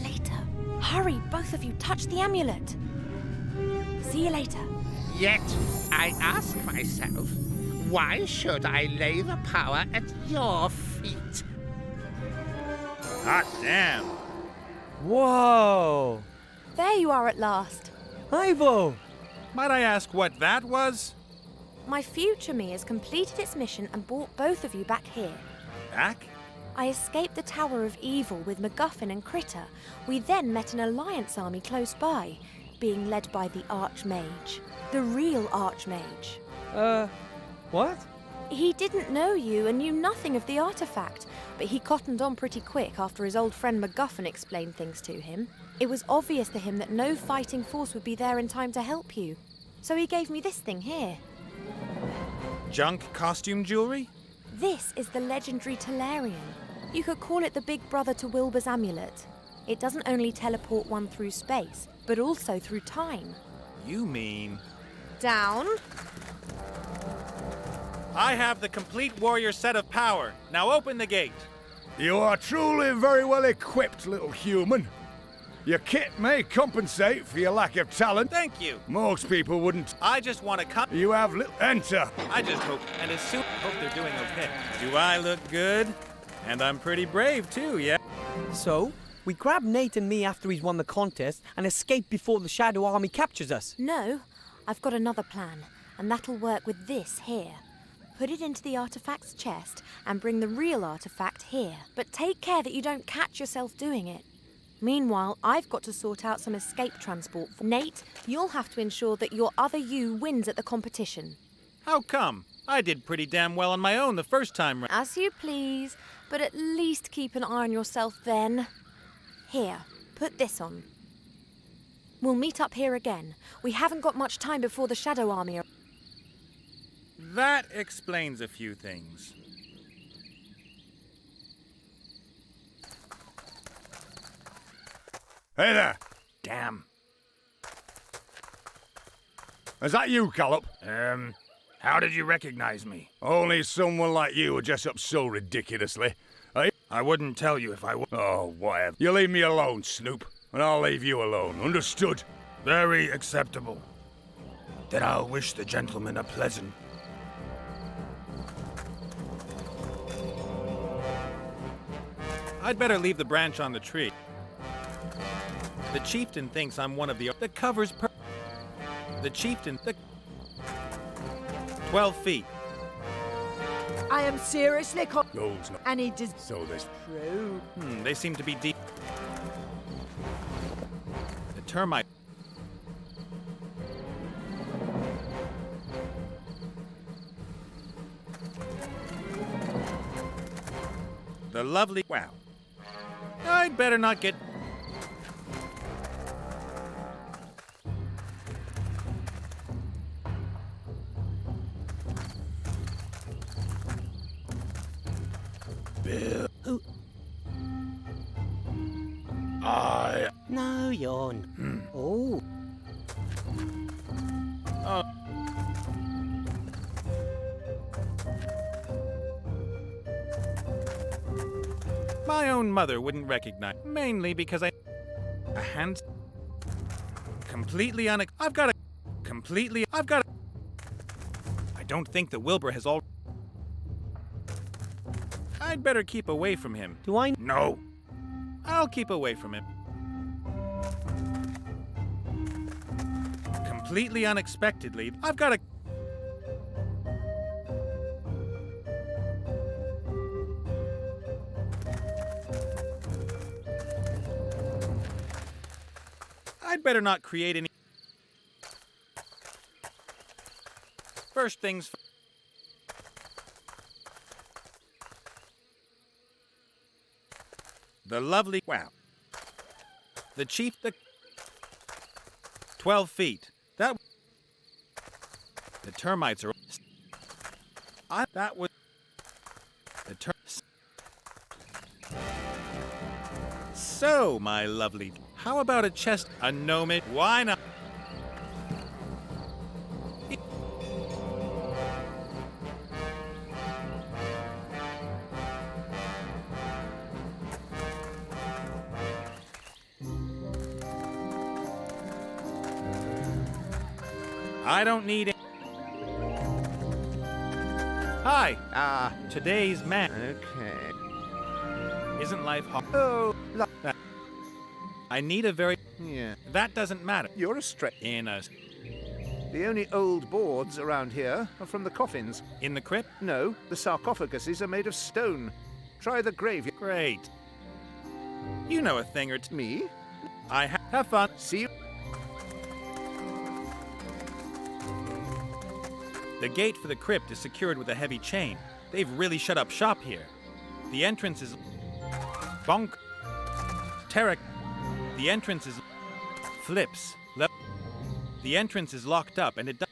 Later. Hurry, both of you, touch the amulet. See you later. Yet, I ask myself, why should I lay the power at your feet? Hot damn. Whoa! There you are at last. Ivo! Might I ask what that was? My future me has completed its mission and brought both of you back here. Back? I escaped the Tower of Evil with MacGuffin and Critter. We then met an Alliance army close by, being led by the Archmage. The real Archmage. What? He didn't know you and knew nothing of the artifact, but he cottoned on pretty quick after his old friend MacGuffin explained things to him. It was obvious to him that no fighting force would be there in time to help you. So he gave me this thing here. Junk costume jewelry? This is the legendary Talarian. You could call it the big brother to Wilbur's amulet. It doesn't only teleport one through space, but also through time. You mean... Down. I have the complete warrior set of power. Now open the gate. You are truly very well equipped, little human. Your kit may compensate for your lack of talent. Thank you. Most people wouldn't. I just want to come. You have enter. I just hope, and as soon hope they're doing okay. Do I look good? And I'm pretty brave too, yeah? So, we grab Nate and me after he's won the contest and escape before the Shadow Army captures us. No, I've got another plan, and that'll work with this here. Put it into the artifact's chest and bring the real artifact here. But take care that you don't catch yourself doing it. Meanwhile, I've got to sort out some escape transport. Nate, you'll have to ensure that your other you wins at the competition. How come? I did pretty damn well on my own the first time round. As you please, but at least keep an eye on yourself then. Here, put this on. We'll meet up here again. We haven't got much time before the Shadow Army are... That explains a few things. Hey there. Damn. Is that you, Collop? How did you recognize me? Only someone like you would dress up so ridiculously. Eh? I wouldn't tell you if I would. Oh, whatever. You leave me alone, Snoop, and I'll leave you alone. Understood? Very acceptable. Then I'll wish the gentleman a pleasant... I'd better leave the branch on the tree. The chieftain thinks I'm one of the cover's The chieftain... 12 feet. I am seriously Gold's not. and he does So this. true. They seem to be deep. The termite... The lovely... Wow. I'd better not get... Bill. Who? No, yawn. Oh. My own mother wouldn't recognize... Mainly because I... A hand... Completely I've got a... Completely... I've got a... I don't think that Wilbur has all... I'd better keep away from him. Do I? No. I'll keep away from him. Completely unexpectedly, I've got a... I'd better not create any... First things first. The lovely... Wow. The chief... The... 12 feet. That... The termites are... That was... The So, my lovely... How about a chest... A gnome? Why not? I don't need it. Hi. Today's man. Okay. Isn't life hard? Oh, I need a very... yeah. That doesn't matter. You're a stretch. In a... The only old boards around here are from the coffins. In the crypt? No, the sarcophaguses are made of stone. Try the graveyard. Great. You know a thing or two. Me? Have fun. See you. The gate for the crypt is secured with a heavy chain. They've really shut up shop here. The entrance is... Bonk. Tarek. The entrance is... Flips. The entrance is locked up and it does...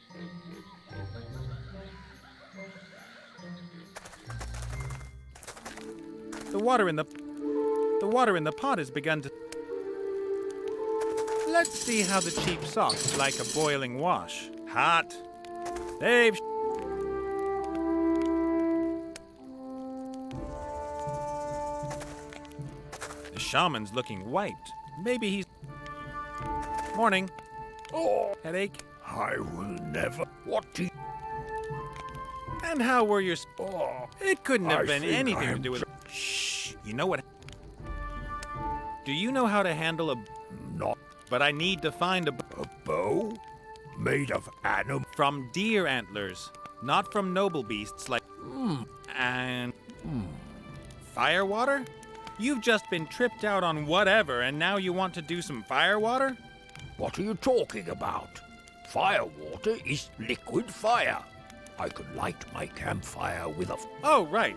The water in the pot has begun to... Let's see how the cheap socks like a boiling wash. Hot. They've... The shaman's looking wiped. Maybe he's... Morning. Oh, Headache? I will never. What do you... And how were your... Oh, It couldn't have I been think anything to I'm do with... Shh. You know what... Do you know how to handle a... Not But I need to find a... a bow made of animal. From deer antlers. Not from noble beasts like... And... Firewater? You've just been tripped out on whatever, and now you want to do some firewater? What are you talking about? Firewater is liquid fire. I could light my campfire with a... Oh, right.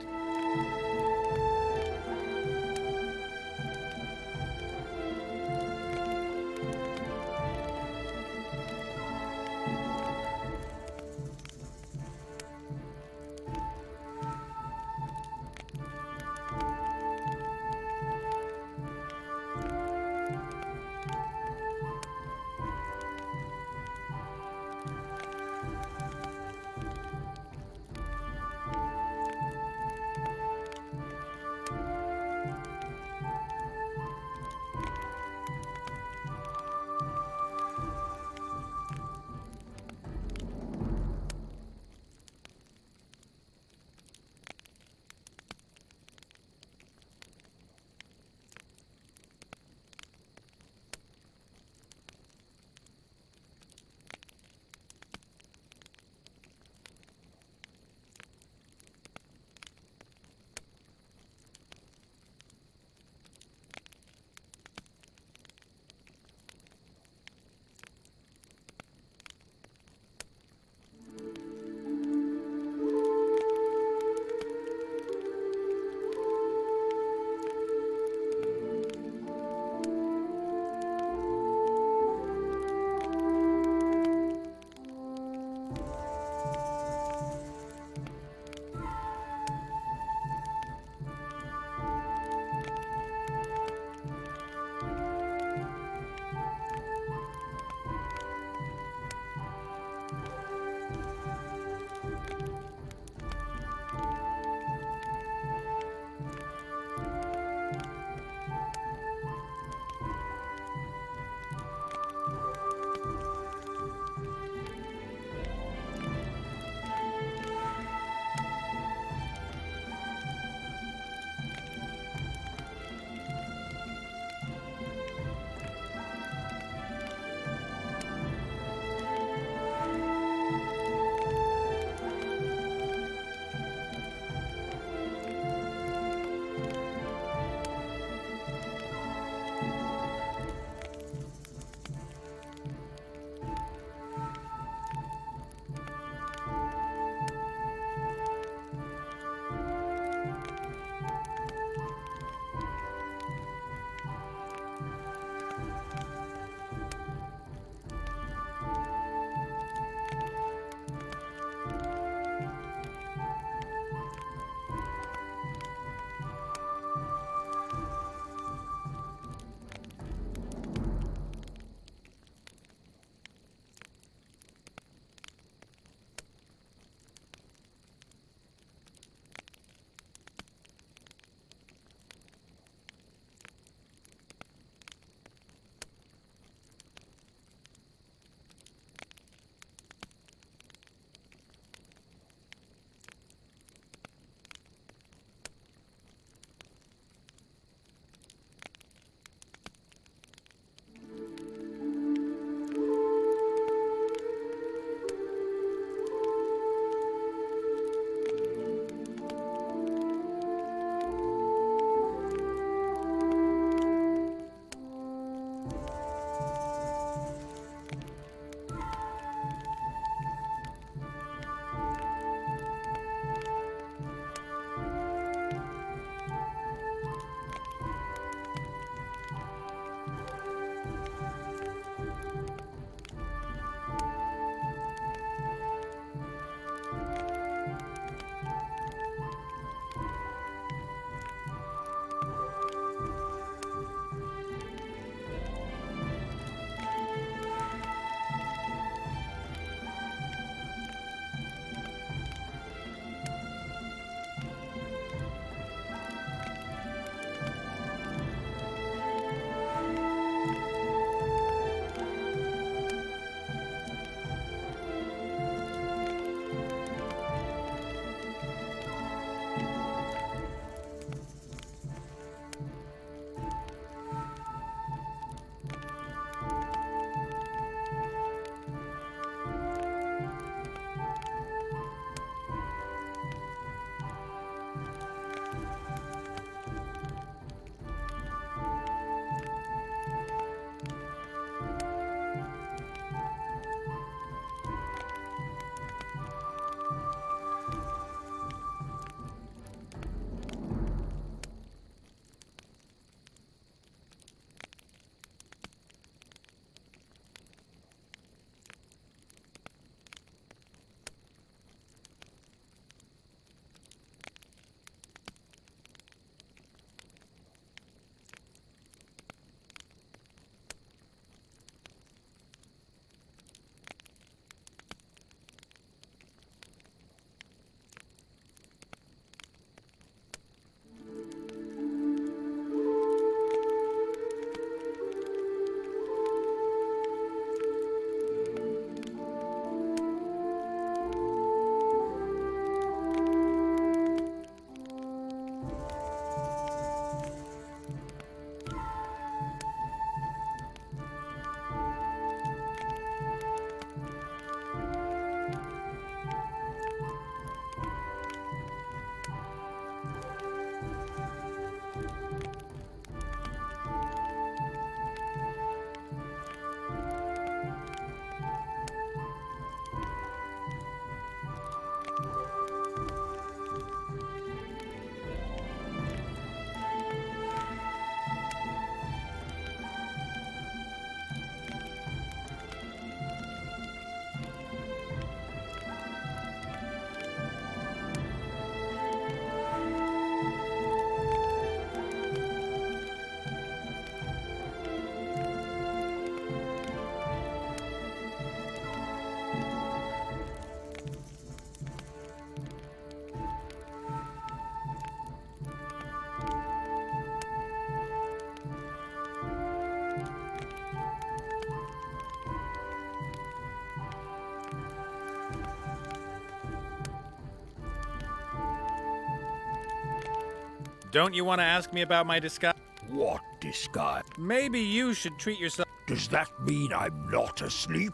Don't you want to ask me about my disguise? What disguise? Maybe you should treat yourself. Does that mean I'm not asleep?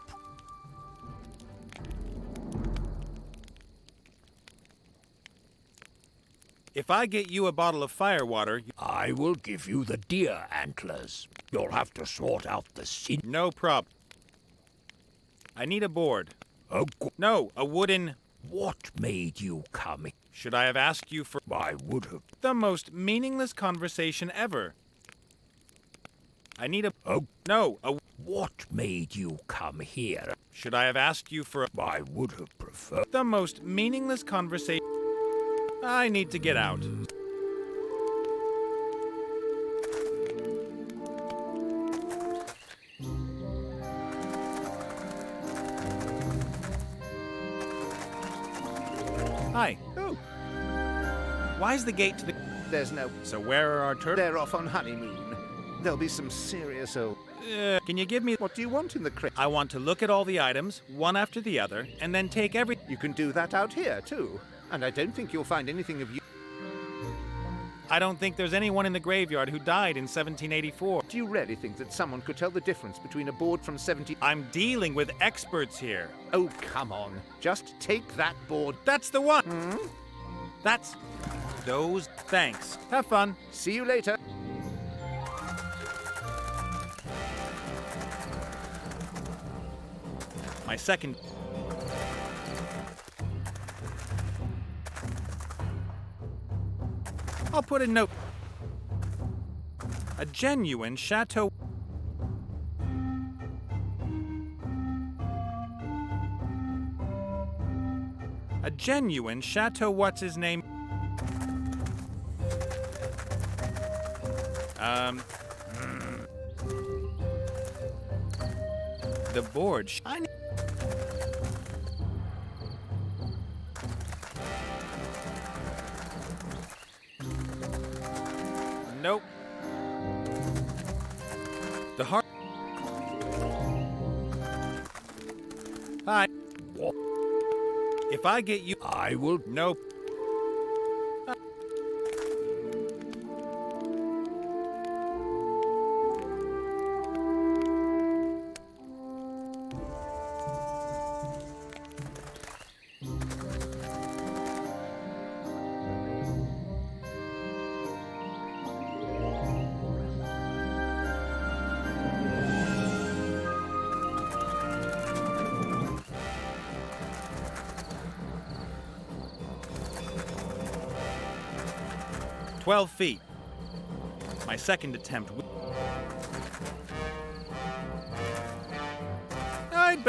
If I get you a bottle of firewater, I will give you the deer antlers. You'll have to sort out the sin. no problem. I need a board. No, a wooden... What made you come? Should I have asked you for... I would have. The most meaningless conversation ever. I need a... No, a... What made you come here? Should I have asked you for... I would have preferred. The most meaningless conversation... I need to get out. Hi. Oh, Why is the gate to the... there's no... So where are our turtles? They're off on honeymoon. There'll be some serious old... Can you give me... What do you want in the crate? I want to look at all the items, one after the other, and then take every... You can do that out here, too. And I don't think you'll find anything of you. I don't think there's anyone in the graveyard who died in 1784. Do you really think that someone could tell the difference between a board from 70... I'm dealing with experts here. Oh, come on. Just take that board. That's the one! That's... Those... Thanks. Have fun. See you later. My second... I'll put a note. A genuine chateau... A genuine chateau what's-his-name... The board... I... Nope. The heart... Hi. What? If I get you... I will. Nope. "12 feet. My second attempt. I'd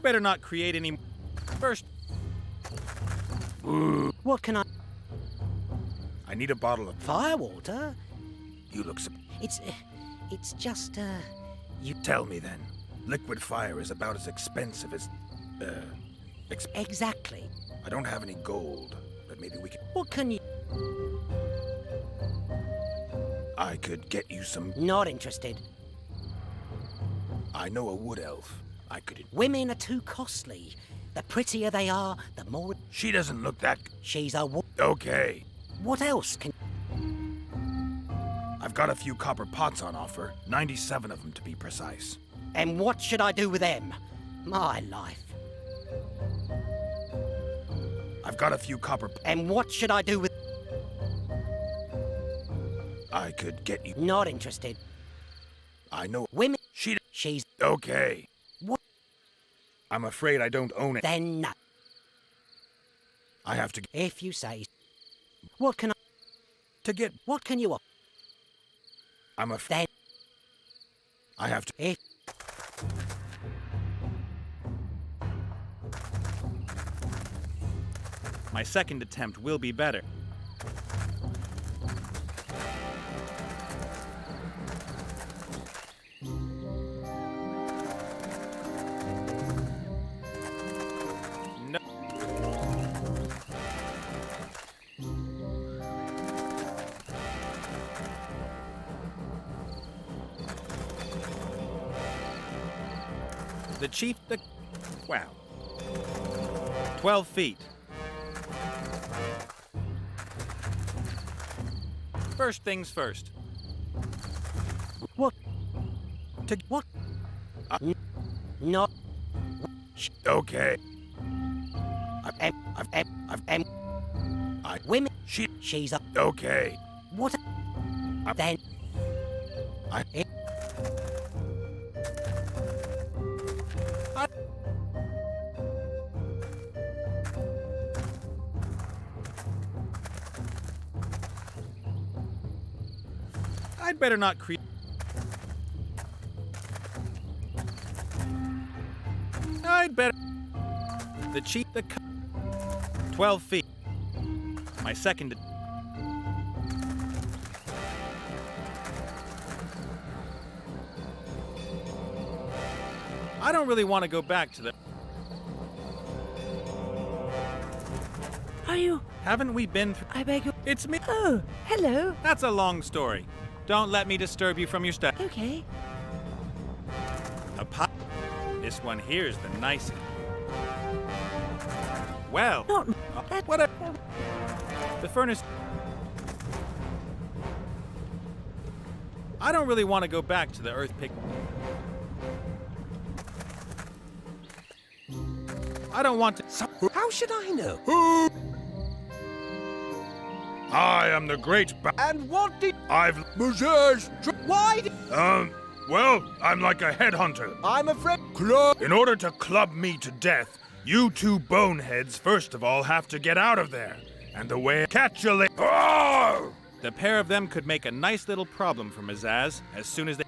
better not create any. First, What can I... I need a bottle of. Firewater? You look. It's just, you... Tell me then. Liquid fire is about as expensive as. Exactly. I don't have any gold, but maybe we can. What can you... I could get you some. Not interested. I know a wood elf. I could. Women are too costly. The prettier they are, the more... She doesn't look that. She's a Okay. What else can... I've got a few copper pots on offer. 97 of them to be precise. And what should I do with them? My life. I've got a few copper. And what should I do with... I could get you. Not interested. I know. Women... She's. Okay. What? I'm afraid I don't own it. Then no. I have to. If you say. What can I... To get. What can you... I'm afraid. Then... I have to. If... My second attempt will be better. No. The chief... Wow. 12 feet. First things first. What? What? Not. Okay. Women. She's a. Okay. What? Then. I'd better not creep. I'd better. The cheat, 12 feet. My second. I don't really want to go back to the. Are you? Haven't we been through? I beg your. It's me. Oh, hello. That's a long story. Don't let me disturb you from your study. Okay. A pot. This one here's the nicest. Well. Not that. What a. The furnace. I don't really want to go back to the Earth Pick. I don't want to. How should I know? I am the great And what did... I've possessed. Why did... Well, I'm like a headhunter. I'm afraid... In order to club me to death, you two boneheads first of all have to get out of there. And the way catch you later. The pair of them could make a nice little problem for Mazaz as soon as they.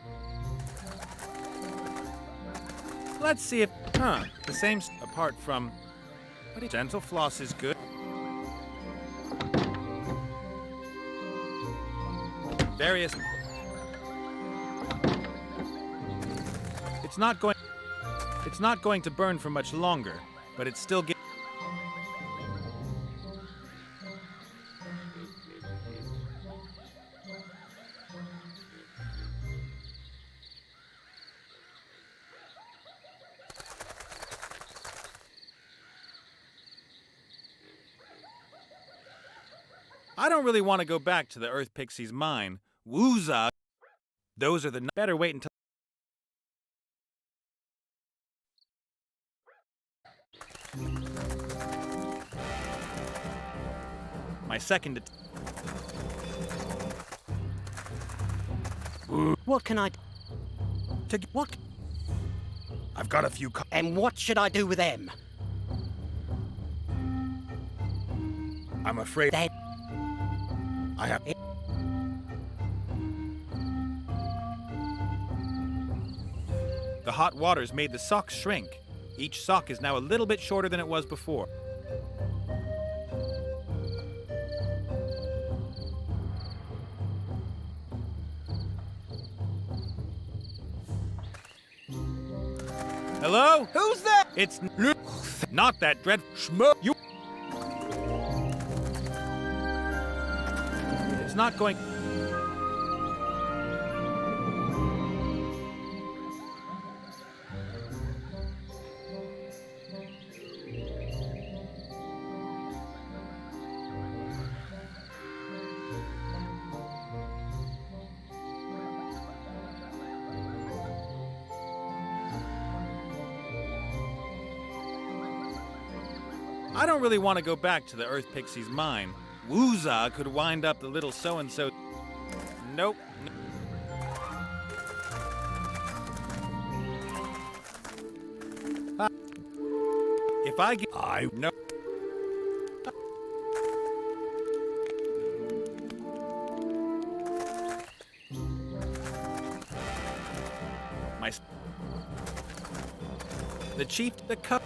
Let's see if. The same. Apart from. Dental floss is good. Various. It's not going to burn for much longer, but it's still getting. I don't really want to go back to the Earth Pixie's mine. Wooza. Those are the. Better wait until. My second. What can I. What? I've got a few. And what should I do with them? I'm afraid. Then. I have. The hot waters made the socks shrink. Each sock is now a little bit shorter than it was before. Hello? Who's there? It's not that dread. You. It's not going. I don't really want to go back to the Earth Pixie's mine. Wooza could wind up the little so-and-so. Nope. If I get... No. The chief, the cup...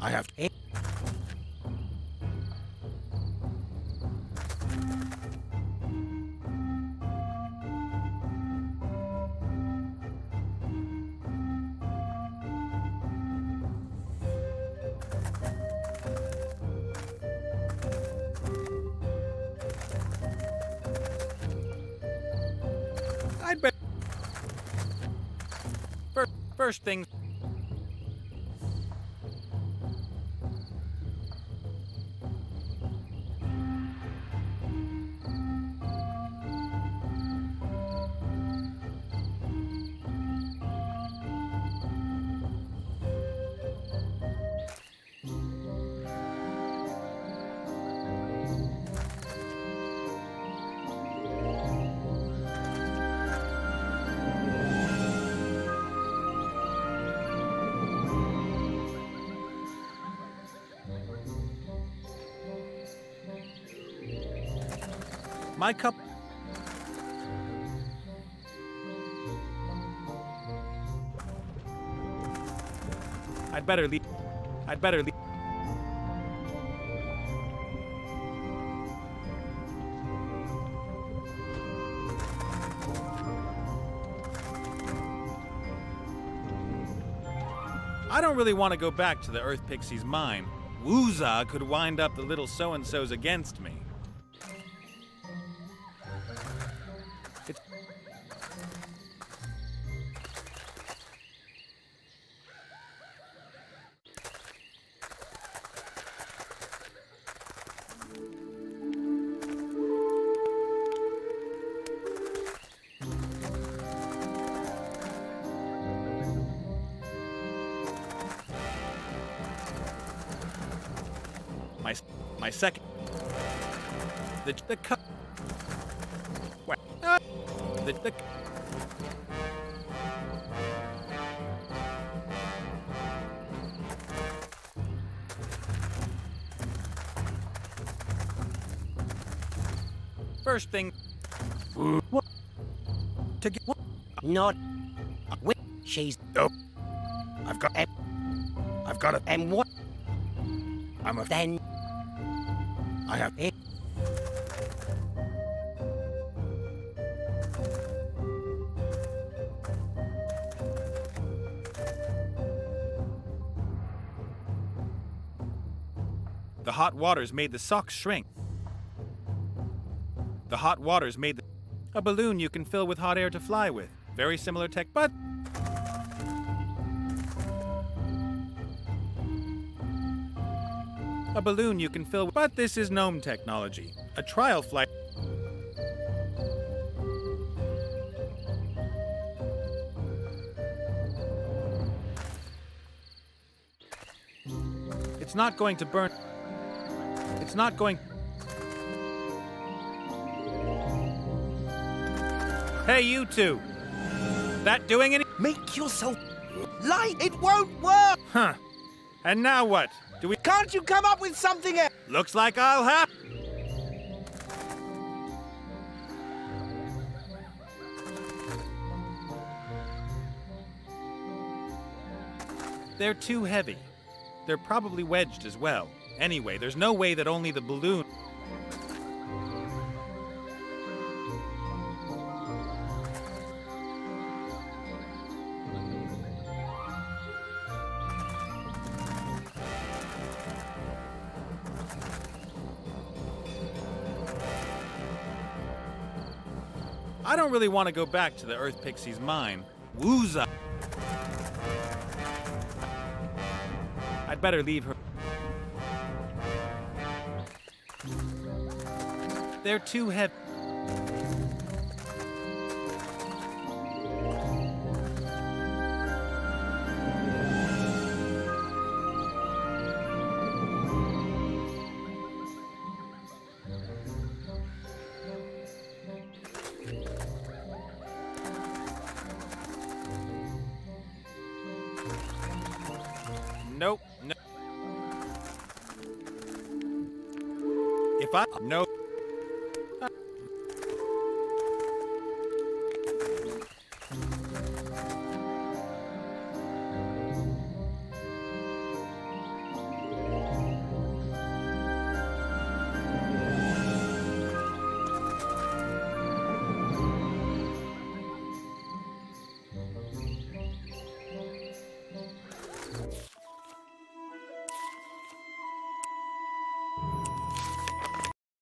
I have to. I'd bet. First things. My cup. I'd better leave. I'd better leave. I don't really want to go back to the Earth Pixie's mine. Wooza could wind up the little so-and-sos against me. It's... My second. The cup. The first thing. What? To get what? Not. She's. Nope. I've got it. And what? I'm a. Then. I have it. The hot waters made the socks shrink. The hot waters made the... A balloon you can fill with hot air to fly with. Very similar tech, but... A balloon you can fill with... But this is gnome technology. A trial flight... It's not going to burn... It's not going... Hey, you two! That doing any... Make yourself light. It won't work. Huh. And now what? Do we... Can't you come up with something else? Looks like I'll have... They're too heavy. They're probably wedged as well. Anyway, there's no way that only the balloon... I don't really want to go back to the Earth Pixie's mine. Wooza! I'd better leave her. They're too heavy. Nope. No. If I... Nope.